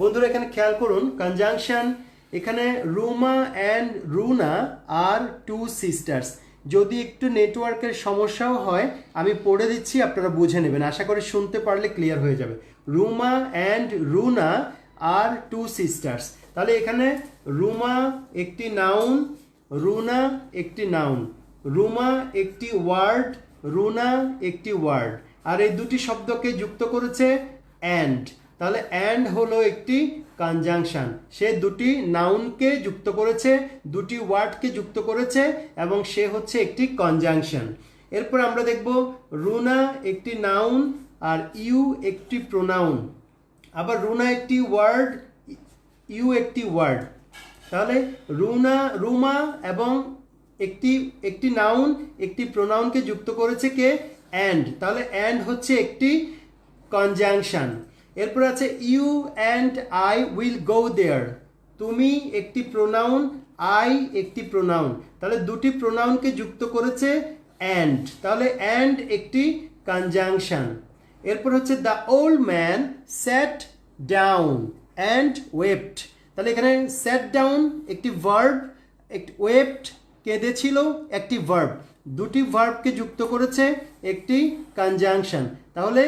বন্ধুরা এখানে খেয়াল করুন, কনজাংশন এখানে Ruma and Runa are two sisters. যদি একটু নেটওয়ার্কের সমস্যাও হয় আমি পড়ে দিচ্ছি, আপনারা বুঝে নেবেন, আশা করি শুনতে পারলে ক্লিয়ার হয়ে যাবে। Ruma and Runa are two sisters. তাহলে এখানে রুমা একটি নাউন, রুনা একটি নাউন, রুমা একটি ওয়ার্ড, রুনা একটি ওয়ার্ড, আর এই দুটি শব্দকে যুক্ত করেছে অ্যান্ড। তাহলে অ্যান্ড হলো একটি কনজাংশন, সে দুটি নাউনকে যুক্ত করেছে, দুটি ওয়ার্ডকে যুক্ত করেছে, এবং সে হচ্ছে একটি কনজাংশন। এরপর আমরা দেখব রুনা একটি নাউন আর ইউ একটি প্রোনাউন, আবার রুনা একটি ওয়ার্ড, ইউ একটি ওয়ার্ড। তাহলে রুমা এবং একটি নাউন একটি প্রোনাউনকে যুক্ত করেছে কে? অ্যান্ড। তাহলে অ্যান্ড হচ্ছে একটি কনজাংশন। এরপর আছে you and I will go there, তুমি একটি প্রোনাউন, আই একটি প্রোনাউন, তাহলে দুটি প্রোনাউনকে যুক্ত করেছে অ্যান্ড, তাহলে অ্যান্ড একটি কনজাংশন। এরপর হচ্ছে the old man sat down and wept, তাহলে এখানে স্যাট ডাউন একটি ভার্ব, একটি ওয়েপ্ট কেঁদেছিল একটি ভার্ব, দুটি ভার্বকে যুক্ত করেছে একটি কনজাংশন, তাহলে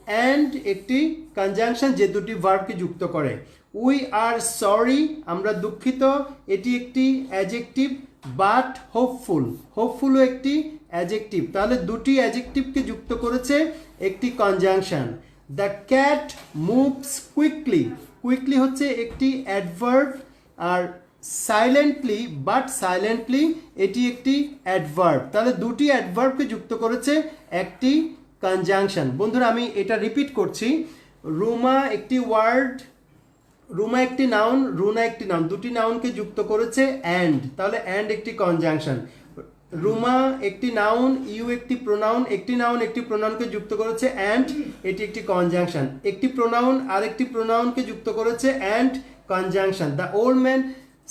অ্যান্ড একটি কনজাংশন যে দুটি ভার্বকে যুক্ত করে। উই আর সরি, আমরা দুঃখিত, এটি একটি অ্যাডজেক্টিভ, বাট হোপফুল, হোপফুলও একটি অ্যাডজেক্টিভ, তাহলে দুটি অ্যাডজেক্টিভকে যুক্ত করেছে একটি conjunction. The cat moves quickly, quickly হচ্ছে একটি অ্যাডভার্ব, আর সাইলেন্টলি বাট সাইলেন্টলি এটি একটি অ্যাডভার্ব, তাহলে দুটি অ্যাডভার্বকে যুক্ত করেছে একটি কনজাংশন। বন্ধুরা আমি এটা রিপিট করছি, রুমা একটি ওয়ার্ড, রুমা একটি নাউন, রুনা একটি নাউন, দুটি নাউনকে যুক্ত করেছে অ্যান্ড, তাহলে অ্যান্ড একটি কনজাংশন। রুমা একটি নাউন, ইউ একটি প্রোনাউন, একটি নাউন একটি প্রোনাউনকে যুক্ত করেছে অ্যান্ড, এটি একটি কনজাংশন। একটি প্রোনাউন আরেকটি প্রোনাউনকে যুক্ত করেছে and, conjunction. The old man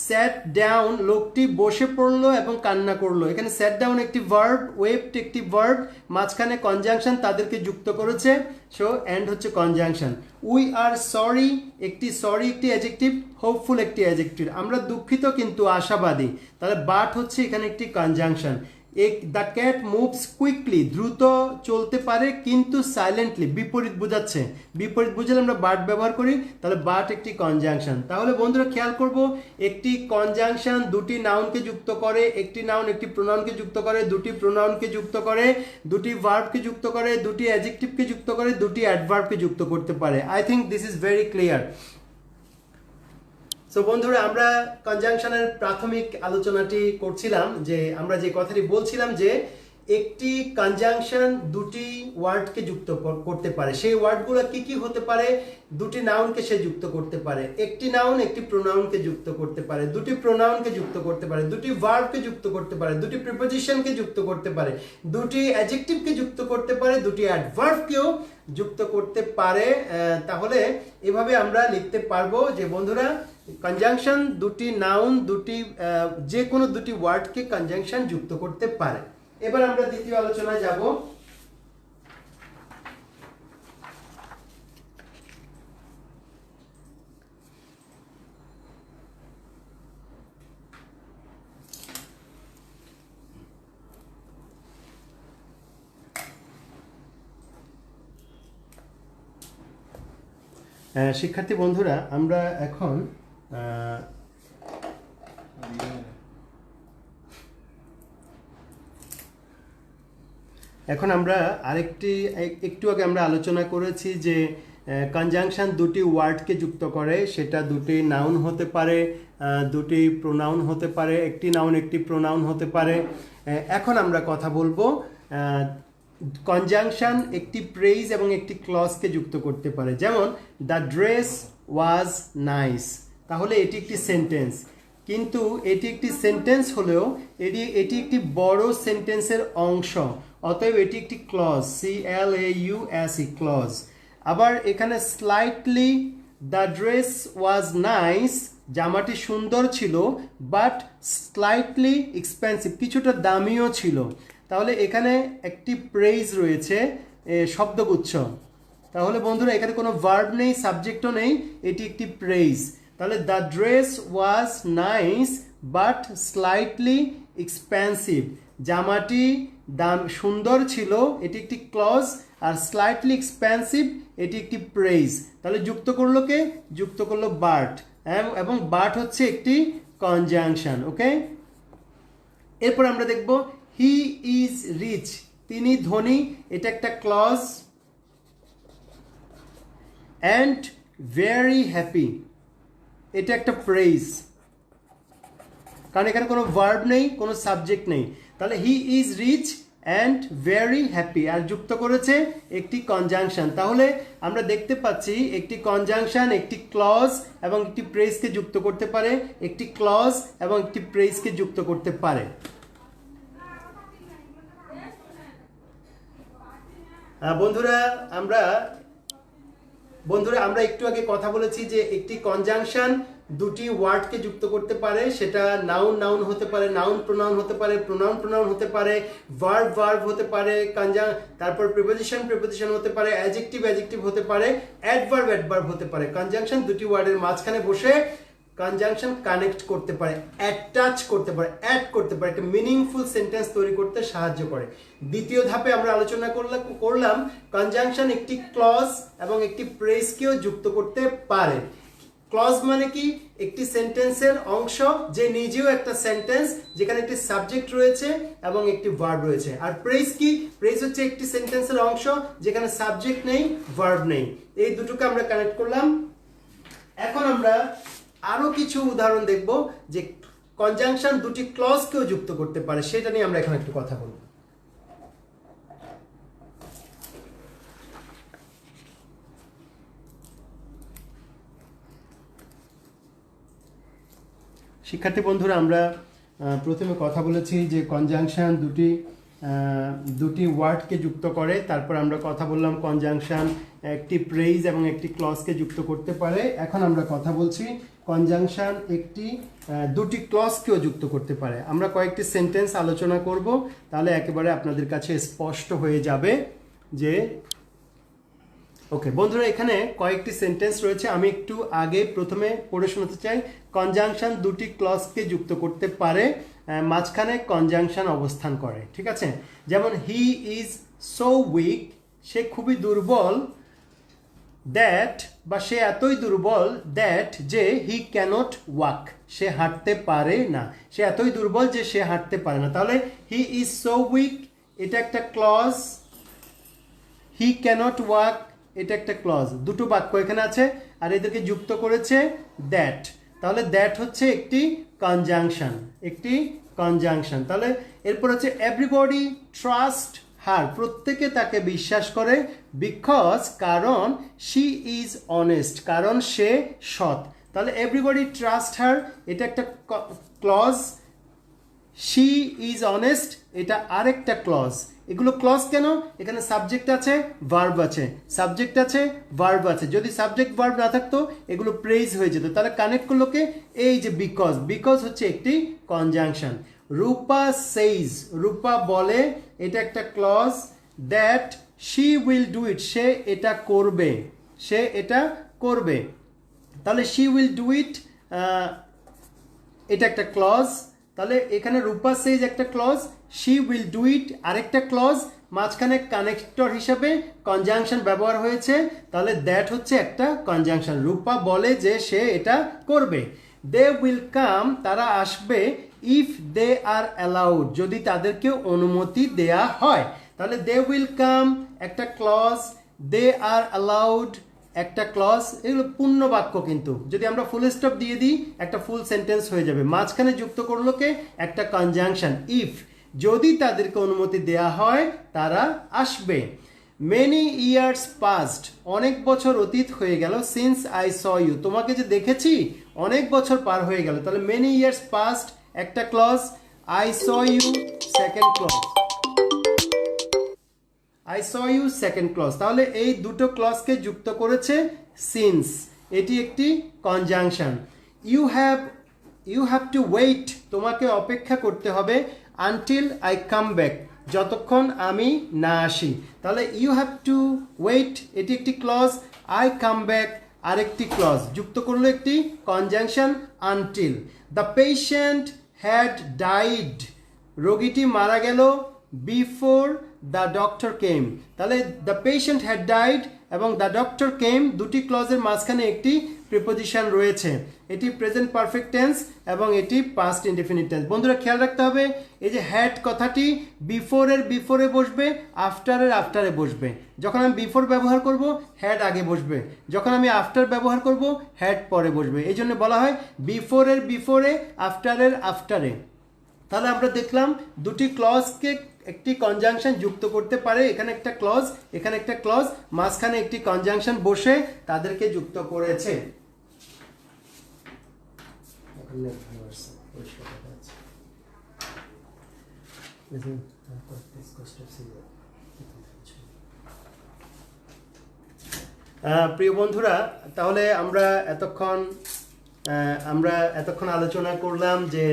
sat down, লোকটি বসে পড়লো এবং কান্না করলো, এখানে স্যাট ডাউন একটি ভার্ব, ওয়েপ্ট একটি ভার্ব, মাঝখানে কনজাংশন তাদেরকে যুক্ত করেছে, সো অ্যান্ড হচ্ছে কনজাংশন। উই আর সরি একটি, সরি একটি অ্যাডজেক্টিভ, হোপফুল একটি অ্যাডজেক্টিভ, আমরা দুঃখিত কিন্তু আশাবাদী, তাহলে বাট হচ্ছে এখানে একটি conjunction. The cat moves quickly, দ্রুত চলতে পারে কিন্তু সাইলেন্টলি, বিপরীত বোঝাচ্ছে, বিপরীত বুঝালে আমরা বাট ব্যবহার করি, তাহলে বাট একটি কনজাংশন। তাহলে বন্ধুরা খেয়াল করব, একটি কনজাংশন দুটি নাউনকে যুক্ত করে, একটি নাউন একটি প্রোনাউনকে যুক্ত করে, দুটি প্রোনাউনকে যুক্ত করে, দুটি ভার্বকে যুক্ত করে, দুটি অ্যাডজেক্টিভকে যুক্ত করে, দুটি অ্যাডভার্বকে যুক্ত করতে পারে। I think this is very clear. So বন্ধুরা আমরা কনজাংশনের প্রাথমিক আলোচনাটি করছিলাম, যে আমরা যে কথাটি বলছিলাম যে একটি কনজাংশন দুটি ওয়ার্ডকে যুক্ত করতে পারে, সেই ওয়ার্ডগুলো কি কি হতে পারে, দুটি নাউনকে সে যুক্ত করতে পারে, একটি নাউন একটি প্রোনাউনকে যুক্ত করতে পারে, দুটি প্রোনাউনকে যুক্ত করতে পারে, দুটি ভার্বকে যুক্ত করতে পারে, দুটি প্রিপোজিশনকে যুক্ত করতে পারে, দুটি অ্যাডজেক্টিভকে যুক্ত করতে পারে, দুটি অ্যাডভার্বকেও যুক্ত করতে পারে। তাহলে এভাবে আমরা লিখতে পারবো যে বন্ধুরা কনজাংশন দুটি নাউন, দুটি যে কোনো দুটি ওয়ার্ডকে কনজাংশন যুক্ত করতে পারে। এবার আমরা দ্বিতীয় আলোচনায় যাব। শিক্ষার্থী বন্ধুরা আমরা এখন আমরা একটু আগে আমরা আলোচনা করেছি যে কনজাংশন দুটি ওয়ার্ডকে যুক্ত করে, সেটা দুটি নাউন হতে পারে, দুটি প্রোনাউন হতে পারে, একটি নাউন একটি প্রোনাউন হতে পারে। এখন আমরা কথা বলবো কনজাংশন একটি প্রেইজ এবং একটি ক্লজকে যুক্ত করতে পারে, যেমন দ্য ড্রেস ওয়াজ নাইস, তাহলে এটি একটি সেন্টেন্স, কিন্তু এটি একটি সেন্টেন্স হলেও এটি একটি বড় সেন্টেন্সের অংশ, অতএব এটি একটি ক্লজ, CLAUS ক্লজ। আবার এখানে slightly the dress was nice, জামাটি সুন্দর ছিল, বাট স্লাইটলি এক্সপেন্সিভ, কিছুটা দামিও ছিল, তাহলে এখানে একটি প্রেইজ রয়েছে, শব্দগুচ্ছ, তাহলে বন্ধুরা এখানে কোনো ভার্ব নেই, সাবজেক্টও নেই, এটি একটি প্রেইজ, তাহলে the dress was nice but slightly expensive, জামাটি সুন্দর ছিল, এটি একটি ক্লজ, আর স্লাইটলি এক্সপেন্সিভ এটি একটি প্রেইজ, তাহলে যুক্ত করলো কে, যুক্ত করলো বাট, এবং বাট হচ্ছে একটি কনজাংশন। ওকে, এরপর আমরা দেখব হি ইজ রিচ, তিনি ধনী, এটা একটা ক্লজ, অ্যান্ড ভেরি হ্যাপি, এটা একটা প্রেইজ, কারণ এখানে কোনো ভার্ব নেই, কোনো সাবজেক্ট নেই, তাহলে he is rich and very happy, আর যুক্ত করেছে একটি কনজাংশন। তাহলে আমরা দেখতে পাচ্ছি একটি কনজাংশন একটি ক্লজ এবং একটি প্রেইজকে যুক্ত করতে পারে, একটি ক্লজ এবং একটি প্রেইজকে যুক্ত করতে পারে। বন্ধুরা আমরা বন্ধুরা আমরা একটু আগে কথা বলেছি যে একটি কনজাংশন দুটি ওয়ার্ডকে যুক্ত করতে পারে, সেটা নাউন নাউন হতে পারে, নাউন প্রোনাউন হতে পারে, প্রোনাউন প্রোনাউন হতে পারে, ভার্ব ভার্ব হতে পারে, তারপর প্রিপোজিশন প্রিপোজিশন হতে পারে, অ্যাডজেক্টিভ অ্যাডজেক্টিভ হতে পারে, অ্যাডভার্ব অ্যাডভার্ব হতে পারে। কনজাংশন দুটি ওয়ার্ডের মাঝখানে বসে কনজাংশন কানেক্ট করতে পারে, অ্যাটাচ করতে পারে, অ্যাড করতে পারে, একটা মিনিংফুল সেন্টেন্স তৈরি করতে সাহায্য করে। দ্বিতীয় ধাপে আমরা আলোচনা করলাম কনজাংশন একটি ক্লজ এবং একটি প্রেসকেও যুক্ত করতে পারে। ক্লজ মানে কি? একটি সেন্টেন্সের অংশ যে নিজেও একটা সেন্টেন্স, যেখানে একটি সাবজেক্ট রয়েছে এবং একটি ভার্ব রয়েছে। আর প্রেস কি? প্রেস হচ্ছে একটি সেন্টেন্সের অংশ যেখানে সাবজেক্ট নেই, ভার্ব নেই। এই দুটোকে আমরা কানেক্ট করলাম। এখন আমরা আরো কিছু উদাহরণ দেখব যে কনজাংশন দুটি ক্লজকেও যুক্ত করতে পারে, সেটা নিয়ে আমরা এখন একটু কথা বলবো। শিক্ষার্থী বন্ধুরা, আমরা প্রথমে কথা বলেছি যে কনজাংশন দুটি ওয়ার্ডকে যুক্ত করে। তারপর আমরা কথা বললাম কনজাংশন একটি প্রেইজ এবং একটি ক্লজকে যুক্ত করতে পারে। এখন আমরা কথা বলছি কনজাংশন দুটি ক্লজকেও যুক্ত করতে পারে। আমরা কয়েকটি সেন্টেন্স আলোচনা করব, তাহলে একেবারে আপনাদের কাছে স্পষ্ট হয়ে যাবে যে ওকে বন্ধুরা, এখানে কয়েকটি সেন্টেন্স রয়েছে। আমি একটু আগে প্রথমে পড়ে শোনাতে চাই। কনজাংশন দুটি ক্লজকে যুক্ত করতে পারে, মাঝখানে কনজাংশন অবস্থান করে। ঠিক আছে, যেমন হি ইজ সো উইক, সে খুবই দুর্বল, দ্যাট বা সে এতই দুর্বল, দ্যাট যে হি ক্যানট ওয়াক, সে হাঁটতে পারে না। সে এতই দুর্বল যে সে হাঁটতে পারে না। তাহলে হি ইজ সো উইক এটা একটা ক্লজ, হি ক্যানট ওয়াক এটা একটা ক্লজ। দুটো বাক্য এখানে আছে আর এদেরকে যুক্ত করেছে দ্যাট। তাহলে দ্যাট হচ্ছে একটি কনজাংশন। তাহলে এরপর হচ্ছে এভরিবডি ট্রাস্ট হার, প্রত্যেকে তাকে বিশ্বাস করে, বিকজ কারণ শি ইজ অনেস্ট, কারণ সে সৎ। তাহলে এভরিবডি ট্রাস্ট হার এটা একটা ক্লজ, শি ইজ অনেস্ট এটা আরেকটা ক্লজ। এগুলো ক্লজ কেন? এখানে সাবজেক্ট আছে, ভার্ব আছে, সাবজেক্ট আছে, ভার্ব আছে। যদি সাবজেক্ট ভার্ব না থাকতো এগুলো প্রেইজ হয়ে যেত। তাহলে কানেক্ট করলো কে? এই যে বিকজ হচ্ছে একটি কনজাংশন। রূপা সেইজ, রূপা বলে এটা একটা clause, that she will do it, সে এটা করবে। তাহলে শি উইল ডু ইট এটা একটা ক্লজ। তাহলে এখানে রূপা সেইজ একটা clause, she will do it আরেকটা ক্লজ, মাঝখানে কানেক্টর হিসাবে কনজাংশন ব্যবহার হয়েছে। তাহলে দ্যাট হচ্ছে একটা কনজাংশন। রূপা বলে যে সে এটা করবে। দে উইল কাম, তারা আসবে, ইফ দে আর অ্যালাউড, যদি তাদেরকে অনুমতি দেয়া হয়। তাহলে দে উইল কাম একটা ক্লজ, দে আর অ্যালাউড একটা ক্লজ। এগুলো পূর্ণ বাক্য, কিন্তু যদি আমরা ফুল স্টপ দিয়ে দিই একটা ফুল সেন্টেন্স হয়ে যাবে। মাঝখানে যুক্ত করলো কে? একটা কনজাংশন, ইফ, যদি তাদেরকে অনুমতি দেয়া হয় তারা আসবে। মেনি ইয়ার্স পাস্ট, অনেক বছর অতীত হয়ে গেল, সিন্স আই স ইউ, তোমাকে যে দেখেছি অনেক বছর পার হয়ে গেল। তাহলে মেনি ইয়ার্স পাস্ট একটা clause, I saw you second clause, I saw you second clause. তাহলে এই দুটো ক্লজকে যুক্ত করেছে সিন্স, এটি একটি কনজাংশন। ইউ হ্যাভ টু ওয়েট, তোমাকে অপেক্ষা করতে হবে, আনটিল আই কাম ব্যাক, যতক্ষণ আমি না আসি। তাহলে ইউ হ্যাভ টু ওয়েট এটি একটি ক্লজ, আই কাম ব্যাক আরেকটি ক্লজ, যুক্ত করলো একটি conjunction until. The patient had died, রোগীটি মারা গেল, বিফোর দ্য ডক্টর কেম। তাহলে দ্য পেশেন্ট হ্যাড ডাইড এবং দ্য ডক্টর কেম দুটি ক্লজের মাঝখানে একটি প্রিপোজিশন রয়েছে। এটি প্রেজেন্ট পারফেক্ট টেন্স এবং এটি পাস্ট ইনডেফিনিট টেন্স। বন্ধুরা খেয়াল রাখতে হবে, এই যে হ্যাড কথাটি বিফোরে বসবে, আফটারে বসবে। যখন আমি বিফোর ব্যবহার করব হ্যাড আগে বসবে, যখন আমি আফটার ব্যবহার করব হ্যাড পরে বসবে। এই জন্য বলা হয় বিফোরে, আফটারে। তাহলে আমরা দেখলাম দুটি ক্লজকে একটি কনজাংশন যুক্ত করতে পারে। এখানে একটা ক্লজ, এখানে একটা ক্লজ, মাঝখানে একটি কনজাংশন বসে তাদেরকে যুক্ত করেছে। প্রিয় বন্ধুরা, তাহলে আমরা এতক্ষণ আলোচনা করলাম যে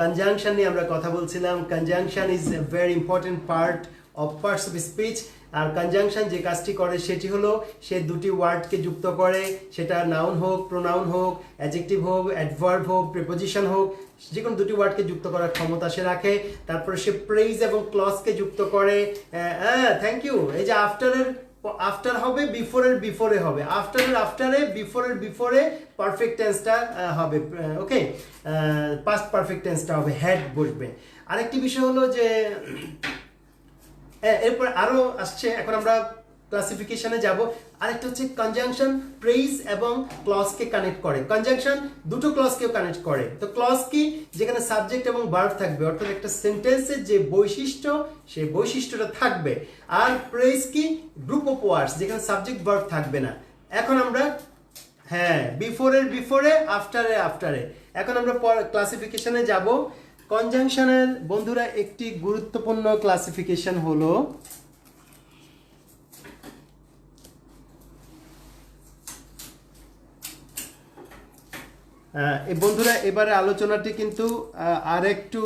কনজাংশন নিয়ে আমরা কথা বলছিলাম। Conjunction is a very important part of parts of speech. আর কনজাংশন যে কাজটি করে সেটি হলো সে দুটি ওয়ার্ডকে যুক্ত করে, সেটা নাউন হোক, প্রোনাউন হোক, অ্যাডজেক্টিভ হোক, অ্যাডভার্ব হোক, প্রিপোজিশন হোক, যে কোনো দুটি ওয়ার্ডকে যুক্ত করার ক্ষমতা সে রাখে। তারপরে সে প্রেইজ এবং ক্লজকে যুক্ত করে। Thank you. এই যে আফটার হবে, বিফোরে হবে, আফটারে বিফোরে পারফেক্ট টেন্সটা হবে। ওকে, পাস্ট পারফেক্ট টেন্সটা হবে, হেড বসবে। আরেকটি বিষয় হলো যে এরপর আরো আসছে, এখন আমরা ক্লাসিফিকেশনে যাব। আরেকটা হচ্ছে কনজাংশন প্রেইজ এবং ক্লজকে কানেক্ট করে। কনজাংশন দুটো ক্লজকেও কানেক্ট করে। তো ক্লজ কি? যেখানে সাবজেক্ট এবং ভার্ব থাকবে, অর্থাৎ একটা সেন্টেন্সের যে বৈশিষ্ট্য সেই বৈশিষ্ট্যটা থাকবে। আর প্রেইজ কি? গ্রুপ অফ ওয়ার্ডস যেখানে সাবজেক্ট ভার্ব থাকবে না। এখন আমরা বিফোরে, আফটারে। এখন আমরা ক্লাসিফিকেশনে যাব। কনজাংশনের বন্ধুরা একটি গুরুত্বপূর্ণ ক্লাসিফিকেশন হলো বন্ধুরা, এবারে আলোচনাটি কিন্তু আর একটু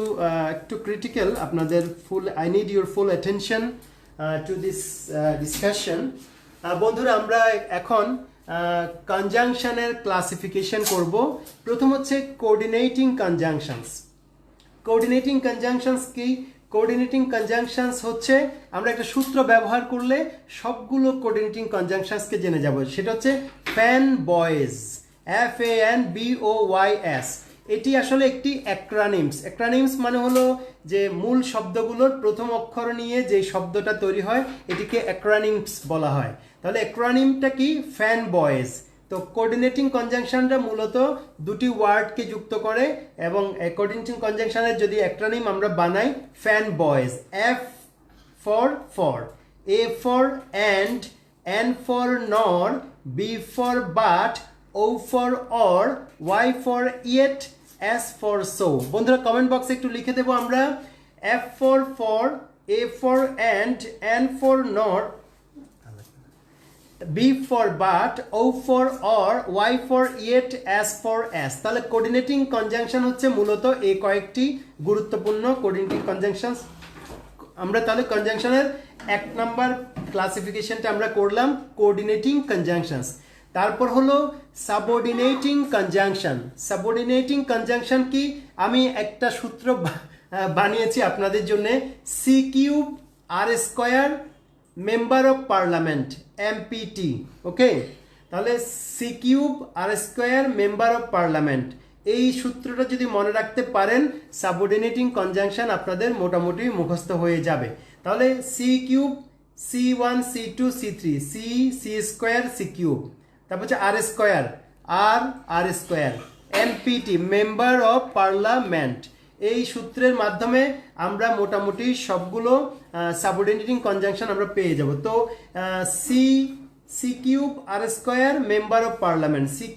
ক্রিটিক্যাল। আপনাদের I need your full attention to this discussion. বন্ধুরা, আমরা এখন কনজাংশনের ক্লাসিফিকেশন করব। প্রথম হচ্ছে কোঅর্ডিনেটিং কনজাংশনস। কোঅর্ডিনেটিং কনজাংশনস কি? কোঅর্ডিনেটিং কনজাংশনস হচ্ছে আমরা একটা সূত্র ব্যবহার করলে সবগুলো কোঅর্ডিনেটিং কনজাংশনসকে জেনে যাব। সেটা হচ্ছে ফ্যান বয়েজ, FANBOYS। এটি আসলে একটি অ্যাক্রোনিমস মানে হলো যে মূল শব্দগুলোর প্রথম অক্ষর নিয়ে যে শব্দটা তৈরি হয় এটিকে অ্যাক্রোনিমস বলা হয়। তাহলে অ্যাক্রোনিমটা কি? Fan boys. তো কোঅর্ডিনেটিং কনজাংশনটা মূলত দুটি ওয়ার্ডকে যুক্ত করে, এবং কোঅর্ডিনেটিং কনজাংশনের যদি অ্যাক্রোনিম আমরা বানাই, fan boys. F for, A for and, N for nor, B for but, O for or, Y for yet, S for so। বন্ধুরা কমেন্ট বক্সে একটু লিখে দেবো আমরা। F for, A for and, N for nor, B for but, O for or, Y for yet, S for as। তাহলে coordinating conjunction হচ্ছে মূলত এই কয়েকটি গুরুত্বপূর্ণ কোঅর্ডিনেটিং কনজাংশনস। আমরা তাহলে কনজাংশনের 1 নম্বর ক্লাসিফিকেশনটা আমরা করলাম, কোঅর্ডিনেটিং কনজাংশনস। তারপর হলো সাবঅর্ডিনেটিং কনজাংশন। সাবঅর্ডিনেটিং কনজাংশন কি? আমি একটা সূত্র বানিয়েছি আপনাদের জন্য, C³ R² member of parliament, MPT। ওকে, তাহলে C³ মেম্বার অফ পার্লামেন্ট, এই সূত্রটা যদি মনে রাখতে পারেন, সাবঅর্ডিনেটিং কনজাংশন আপনাদের মোটামুটি মুখস্থ হয়ে যাবে। তাহলে C³ C1 C2 C3 C² C³, তারপর হচ্ছে R² MPT member of parliament. এই সূত্রের মাধ্যমে আমরা মোটামুটি সবগুলো সাবঅর্ডিনেটিং কনজাংশন আমরা পেয়ে যাব। তো C³ member of parliament, C³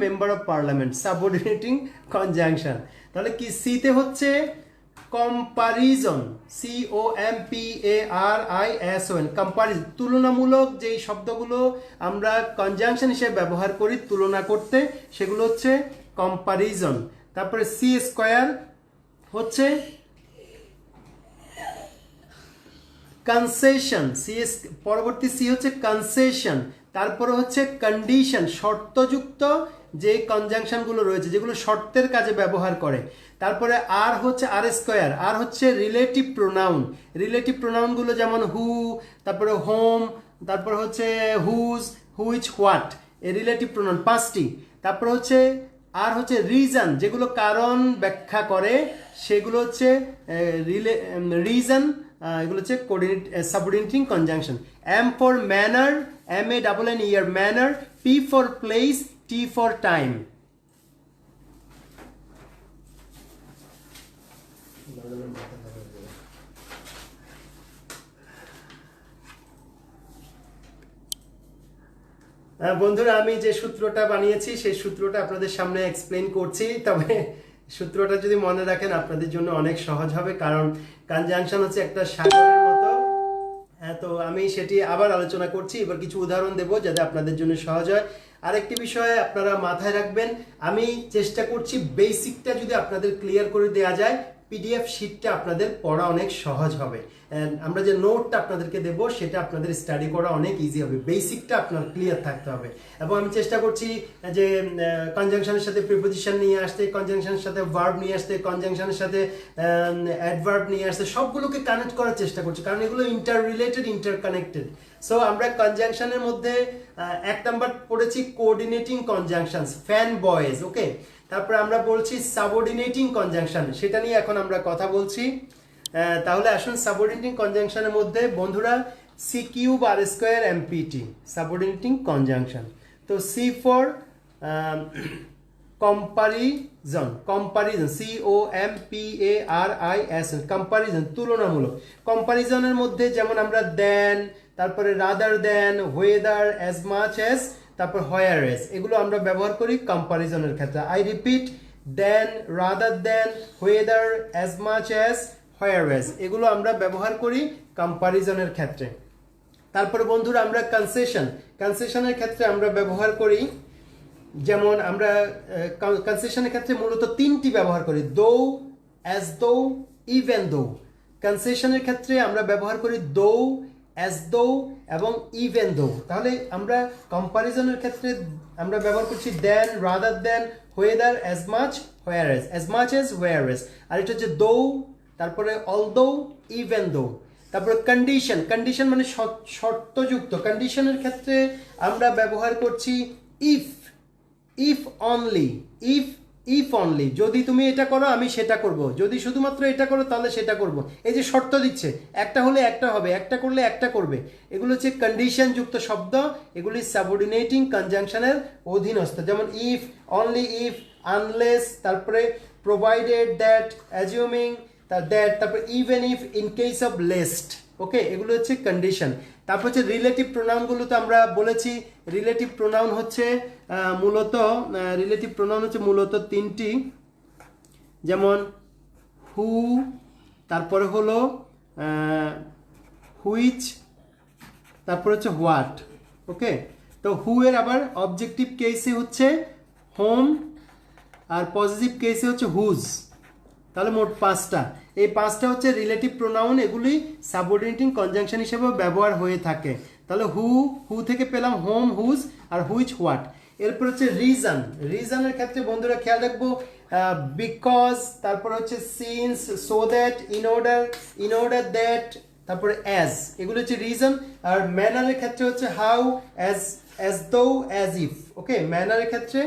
member of parliament, subordinating conjunction. তাহলে কি? সিতে হচ্ছে কম্পারিজন, COMPARISON, কম্পারিজন, তুলনামূলক যেই শব্দগুলো আমরা কনজাংশন হিসেবে ব্যবহার করি তুলনা করতে, সেগুলো হচ্ছে কম্পারিজন। তারপরে C² হচ্ছে কনসেশন, পরবর্তী C হচ্ছে কনসেশন। তারপরে হচ্ছে কন্ডিশন, শর্তযুক্ত যে কনজাংশনগুলো রয়েছে যেগুলো শর্তের কাজে ব্যবহার করে। তারপরে আর হচ্ছে R² হচ্ছে রিলেটিভ প্রোনাউন। রিলেটিভ প্রোনাউনগুলো যেমন হু, তারপরে হোম, তারপরে হচ্ছে হুজ, হুইচ, হোয়াট, এই রিলেটিভ প্রোনাউন 5টি। তারপরে হচ্ছে আর হচ্ছে রিজন, যেগুলো কারণ ব্যাখ্যা করে, সেগুলো হচ্ছে রিজন, এগুলো হচ্ছে subordinating conjunction. M for manner, MANNER manner, P for place, T for time। বন্ধুরা, আমি যে সূত্রটা বানিয়েছি সেই সূত্রটা আপনাদের সামনে এক্সপ্লেন করছি। তবে সূত্রটা যদি মনে রাখেন আপনাদের জন্য অনেক সহজ হবে, কারণ কনজাংশন হচ্ছে একটা সাগরের মতো। তো আমি সেটি আবার আলোচনা করছি, এবার কিছু উদাহরণ দেব যাতে আপনাদের জন্য সহজ হয়। আরেকটি বিষয় আপনারা মাথায় রাখবেন, আমি চেষ্টা করছি বেসিকটা যদি আপনাদের ক্লিয়ার করে দেওয়া যায়, পিডিএফ শিটটা আপনাদের পড়া অনেক সহজ হবে। আমরা যে নোটটা আপনাদেরকে দেব সেটা আপনাদের স্টাডি করা অনেক ইজি হবে। বেসিকটা আপনার ক্লিয়ার থাকতে হবে। এবং আমি চেষ্টা করছি যে কনজাংশনের সাথে প্রিপোজিশন নিয়ে আসতে, কনজাংশনের সাথে ভার্ব নিয়ে আসতে, কনজাংশনের সাথে অ্যাডভার্ব নিয়ে আসতে, সবগুলোকে কানেক্ট করার চেষ্টা করছি, কারণ এগুলো inter related, inter connected. So আমরা কনজাংশনের মধ্যে 1 নাম্বার পড়েছি কোঅর্ডিনেটিং কনজাংশনস, ফ্যান বয়েজ, ওকে। তারপরে আমরা বলছি সাবঅর্ডিনেটিং কনজাংশন, সেটা নিয়ে এখন আমরা কথা বলছি। তাহলে আসুন সাবঅর্ডিনেটিং কনজাংশনের মধ্যে বন্ধুরা C cube R square MPT, subordinating conjunction. তো C for comparison, comparison, COMPARIS, comparison, তুলনামূলক। কম্পারিজনের মধ্যে যেমন আমরা দেন, তারপরে rather than, whether, as much as, তারপর হোয়ার এজ, এগুলো আমরা ব্যবহার করি কম্পারিজনের ক্ষেত্রে। I repeat, then, rather than, whether, as much as, whereas, এগুলো আমরা ব্যবহার করি কম্পারিজনের ক্ষেত্রে। তারপরে বন্ধুরা আমরা কনসেশন, কনসেশনের ক্ষেত্রে আমরা ব্যবহার করি, যেমন আমরা কনসেশনের ক্ষেত্রে মূলত 3টি ব্যবহার করি, দো, অ্যাজ দো, ইভেন দো। কনসেশনের ক্ষেত্রে আমরা ব্যবহার করি দো, অ্যাজ দো এবং ইভেন দো। তাহলে আমরা কম্পারিজনের ক্ষেত্রে আমরা ব্যবহার করছি than, rather than, whether, as much, whereas, as much as, whereas. আর এটা হচ্ছে দো, তারপরে অলদো, ইভেন দো। তারপরে কন্ডিশন, কন্ডিশন মানে শর্তযুক্ত। কন্ডিশনের ক্ষেত্রে আমরা ব্যবহার করছি if, if only, if only, যদি তুমি এটা করো আমি সেটা করব, যদি শুধুমাত্র এটা করো তাহলে সেটা করব। এই যে শর্ত দিচ্ছে, একটা হলে একটা হবে, একটা করলে একটা করবে, এগুলো হচ্ছে কন্ডিশন যুক্ত শব্দ, এগুলি সাবঅর্ডিনেটিং কনজাংশনের অধীনস্থ। যেমন ইফ, অনলি ইফ, আনলেস, তারপরে প্রোভাইডেড, দ্যাট, অ্যাজিউমিং, দ্যাট, তারপরে even if, in case of lest, okay, এগুলো হচ্ছে কন্ডিশন। তারপর হচ্ছে রিলেটিভ প্রোনাউনগুলো তো আমরা বলেছি, রিলেটিভ প্রোনাউন হচ্ছে মূলত 3টি, যেমন হু, তারপরে হলো হুইচ, তারপর হচ্ছে হোয়াট, ওকে। তো হু এর আবার অবজেক্টিভ কেসে হচ্ছে হোম, আর পজিটিভ কেসে হচ্ছে হুজ। তাহলে মোট 5টা, এই 5টা হচ্ছে রিলেটিভ প্রোনাউন, এগুলি সাবঅর্ডিনেটিং কনজাংশন হিসেবে ব্যবহার হয়ে থাকে। তাহলে হু, হু থেকে পেলাম হোম, হুজ, আর হুইচ, হোয়াট। এরপর হচ্ছে রিজন, রিজনের ক্ষেত্রে বন্ধুরা খেয়াল রাখবো বিকজ, তারপর হচ্ছে since, so that, in order that, তারপরে অ্যাজ, এগুলো হচ্ছে রিজন। আর ম্যানারের ক্ষেত্রে হচ্ছে how, as though, as if, okay. ম্যানারের ক্ষেত্রে,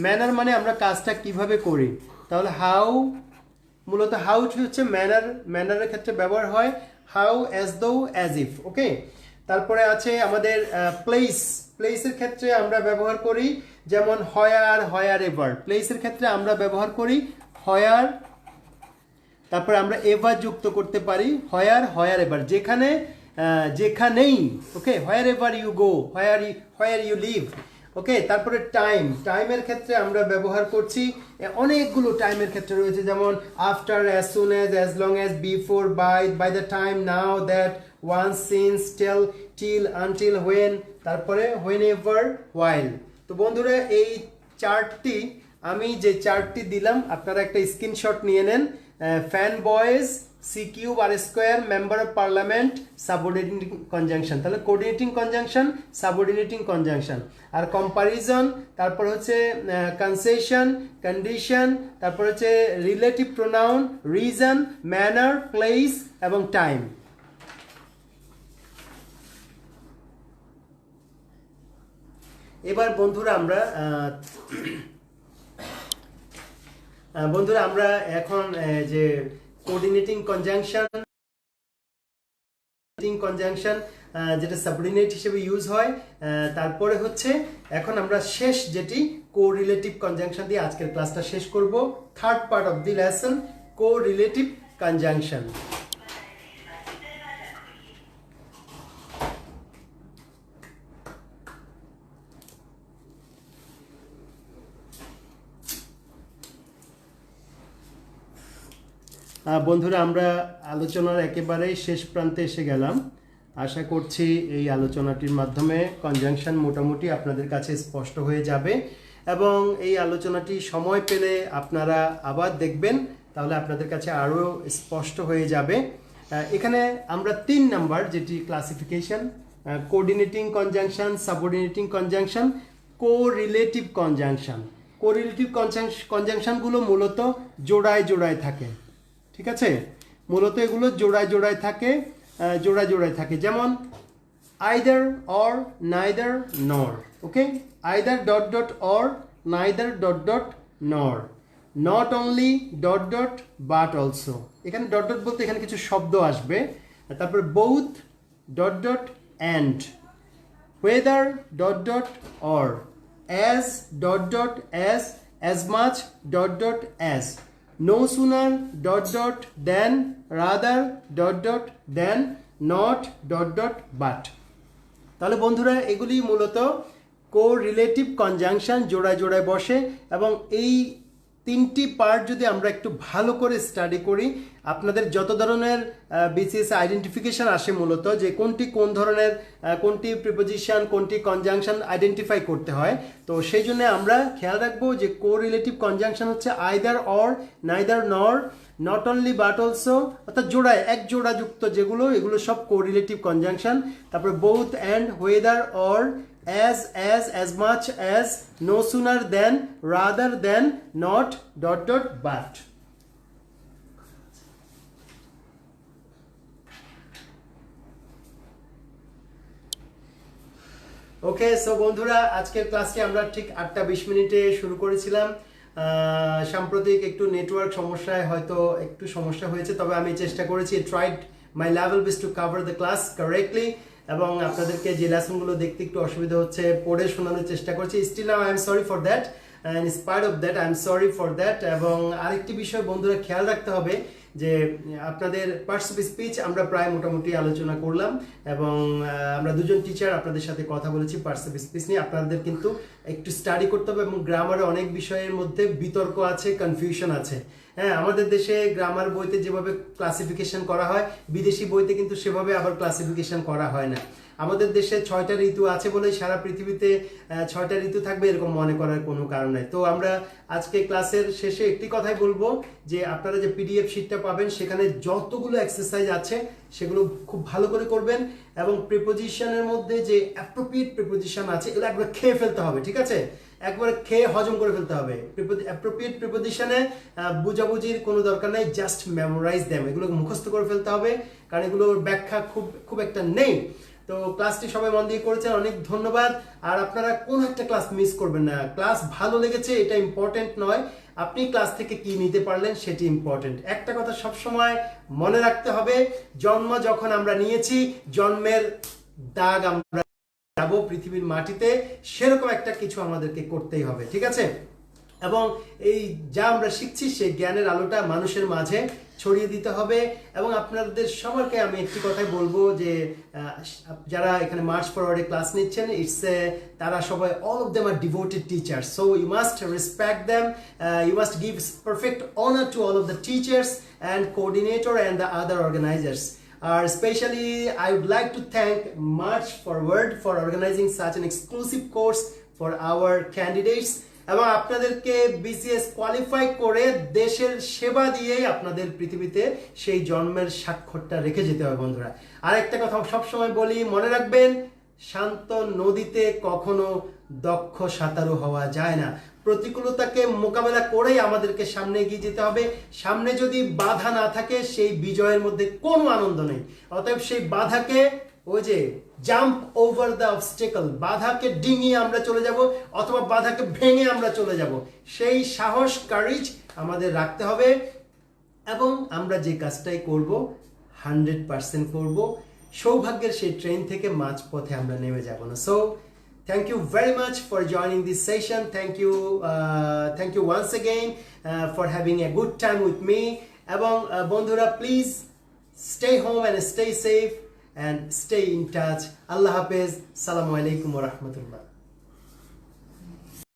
ম্যানার মানে আমরা কাজটা কিভাবে করি, তাহলে হাউ, মূলত হাউ হচ্ছে ম্যানারের ক্ষেত্রে ব্যবহার হয়, how, as though, as if, okay. তারপরে আছে আমাদের প্লেস, প্লেসের ক্ষেত্রে আমরা ব্যবহার করি যেমন হয়ার, হয়ার এভার। প্লেসের ক্ষেত্রে আমরা ব্যবহার করি হয়ার, তারপরে আমরা এভার যুক্ত করতে পারি, হয়ার, হয়ার এভার, যেখানে, যেখানেই, okay. Wherever you go, where you live, okay. তারপরে টাইম, টাইমের ক্ষেত্রে আমরা ব্যবহার করছি অনেকগুলো টাইমের ক্ষেত্রে রয়েছে, যেমন after, as soon as long as, before, by the time, now, that, once, since, till, until, when, তারপরে হোয়েন এভার, হোয়াইল। তো বন্ধুরা এই চার্টটি, আমি যে চার্টটি দিলাম আপনারা একটা স্ক্রিনশট নিয়ে নেন। Fan boys, C cube R square, member of parliament, subordinating conjunction, তাহলে কোঅর্ডিনেটিং কনজাংশন, সাবঅর্ডিনেটিং কনজাংশন। আর কম্পারিজন, তারপর হচ্ছে কনসেশন, কন্ডিশন, তারপর হচ্ছে relative pronoun, reason, manner, place এবং টাইম। এবার বন্ধুরা আমরা এখন যে কোঅর্ডিনেটিং কনজাংশন যেটা সাবঅর্ডিনেট হিসেবে ইউজ হয়, তারপরে হচ্ছে এখন আমরা শেষ যেটি কোরিলেটিভ কনজাংশন দিয়ে আজকের ক্লাসটা শেষ করব। Third part of the lesson, correlative conjunction. বন্ধুরা আমরা আলোচনার একেবারে শেষ প্রান্তে এসে গেলাম। আশা করছি এই আলোচনাটির মাধ্যমে কনজাংশন মোটামুটি আপনাদের কাছে স্পষ্ট হয়ে যাবে এবং এই আলোচনাটি সময় পেলে আপনারা আবার দেখবেন, তাহলে আপনাদের কাছে আরও স্পষ্ট হয়ে যাবে। এখানে আমরা 3 নাম্বার যেটি classification, coordinating conjunction, subordinating conjunction, correlative conjunction. Correlative কনজাংশনগুলো মূলত জোড়ায় জোড়ায় থাকে, ঠিক আছে? মূলত এগুলো জোড়ায় জোড়ায় থাকে, যেমন either or, neither, nor. Okay, either dot dot or, neither dot dot nor, not only dot dot but also. এখানে ডট ডট বলতে এখানে কিছু শব্দ আসবে, তারপর both dot dot and, whether dot dot or, as dot dot as much dot dot as, no sooner dot dot than, rather dot dot than, not dot dot but। তাহলে বন্ধুরা এগুলি মূলত কোরিলেটিভ কনজাংশন, জোড়ায় জোড়ায় বসে এবং এই 3টি পার্ট যদি আমরা একটু ভালো করে স্টাডি করি, আপনাদের যত ধরনের বিসিএস আইডেন্টিফিকেশন আসে মূলত যে কোনটি কোন ধরনের, কোনটি প্রিপোজিশন, কোনটি কনজাংশন আইডেন্টিফাই করতে হয়, তো সেই জন্য আমরা খেয়াল রাখবো যে কোরিলেটিভ কনজাংশন হচ্ছে আইদার অর, নাইদার নর, নট অনলি বাট অলসো, অর্থাৎ জোড়ায় এক জোড়া যুক্ত যেগুলো, এগুলো সব কোরিলেটিভ কনজাংশন। তারপরে both and, whether or, as much as, no sooner than, rather than, not dot dot but। Okay, so বন্ধুরা আজকের ক্লাসটি আমরা ঠিক 8:20 শুরু করেছিলাম। সাম্প্রতিক একটু নেটওয়ার্ক সমস্যায় হয়তো একটু সমস্যা হয়েছে, তবে আমি চেষ্টা করেছি, tried my level best to cover the class correctly, এবং আপনাদেরকে যে লেসনগুলো দেখতে একটু অসুবিধা হচ্ছে পড়ে শোনানোর চেষ্টা করছি। Still now I am sorry for that, in spite of that I am sorry for that. এবং আরেকটি বিষয় বন্ধুরা খেয়াল রাখতে হবে যে আপনাদের পার্টস অফ স্পিচ আমরা প্রায় মোটামুটি আলোচনা করলাম এবং আমরা দুজন টিচার আপনাদের সাথে কথা বলেছি পার্টস অফ স্পিচ নিয়ে। আপনাদের কিন্তু একটু স্টাডি করতে হবে এবং গ্রামারে অনেক বিষয়ের মধ্যে বিতর্ক আছে, কনফিউশন আছে। হ্যাঁ, আমাদের দেশে গ্রামার বইতে যেভাবে ক্লাসিফিকেশন করা হয়, বিদেশি বইতে কিন্তু সেভাবে আবার ক্লাসিফিকেশন করা হয় না। আমাদের দেশে 6টা ঋতু আছে বলে সারা পৃথিবীতে 6টা ঋতু থাকবে এরকম মনে করার কোনো কারণ নাই। তো আমরা আজকে ক্লাসের শেষে একটি কথাই বলবো যে আপনারা যে পিডিএফ শিটটা পাবেন সেখানে যতগুলো এক্সারসাইজ আছে সেগুলো খুব ভালো করে করবেন এবং প্রিপোজিশনের মধ্যে যে অ্যাপ্রোপ্রিয়েট প্রিপোজিশন আছে এগুলো একবার খেয়ে ফেলতে হবে, ঠিক আছে? একবারে খেয়ে হজম করে ফেলতে হবে। অ্যাপ্রোপ্রিয়েট প্রিপোজিশনে বুঝাবুঝির কোনো দরকার নেই, জাস্ট মেমোরাইজ দেম, এগুলো মুখস্থ করে ফেলতে হবে, কারণ এগুলোর ব্যাখ্যা খুব একটা নেই। তো ক্লাসটি সবাই মন দিয়ে করেছেন, অনেক ধন্যবাদ। আর আপনারা কোন একটা ক্লাস মিস করবেন না। ক্লাস ভালো লেগেছে এটা ইম্পর্টেন্ট নয়, আপনি ক্লাস থেকে কি নিতে পারলেন সেটি ইম্পর্টেন্ট। একটা কথা সবসময় মনে রাখতে হবে, জন্ম যখন আমরা নিয়েছি, জন্মের দাগ আমরা যাবো পৃথিবীর মাটিতে, সেরকম একটা কিছু আমাদেরকে করতেই হবে, ঠিক আছে? এবং এই যা আমরা শিখছি সেই জ্ঞানের আলোটা মানুষের মাঝে ছড়িয়ে দিতে হবে। এবং আপনাদের সবাইকে আমি একটি কথাই বলবো যে যারা এখানে মার্চ ফরওয়ার্ডে ক্লাস নিচ্ছেন, তারা সবাই all of them are devoted teachers, so you must respect them, you must give perfect honour to all of the teachers and coordinator and the other organisers. Especially, I would like to thank March Forward for organizing such an exclusive course for our candidates. এবং আপনাদেরকে BCS qualify করে দেশের সেবা দিয়েই আপনাদের পৃথিবীতে সেই জন্মের স্বাক্ষরটা রেখে যেতে হবে বন্ধুরা। আর একটা কথা সবসময় বলি, মনে রাখবেন, শান্ত নদীতে কখনো দক্ষ সাঁতারু হওয়া যায় না। প্রতিকূলতাকে মোকাবেলা করেই আমাদেরকে সামনে এগিয়ে যেতে হবে। সামনে যদি বাধা না থাকে সেই বিজয়ের মধ্যে কোনো আনন্দ নেই। অতএব সেই বাধাকে, ওই যে জাম্প ওভার দ্য অবস্টেকল, বাধাকে ডিঙিয়ে আমরা চলে যাব অথবা বাধাকে ভেঙে আমরা চলে যাব, সেই সাহস, কারেজ আমাদের রাখতে হবে। এবং আমরা যে কাজটাই করব 100% করব। সৌভাগ্যের সেই ট্রেন থেকে মাঝপথে আমরা নেমে যাব না। So thank you very much for joining this session. Thank you once again for having a good time with me. এবং বন্ধুরা, please stay home and stay safe and stay in touch. Allah Hafiz. Assalamu alaikum wa rahmatullah.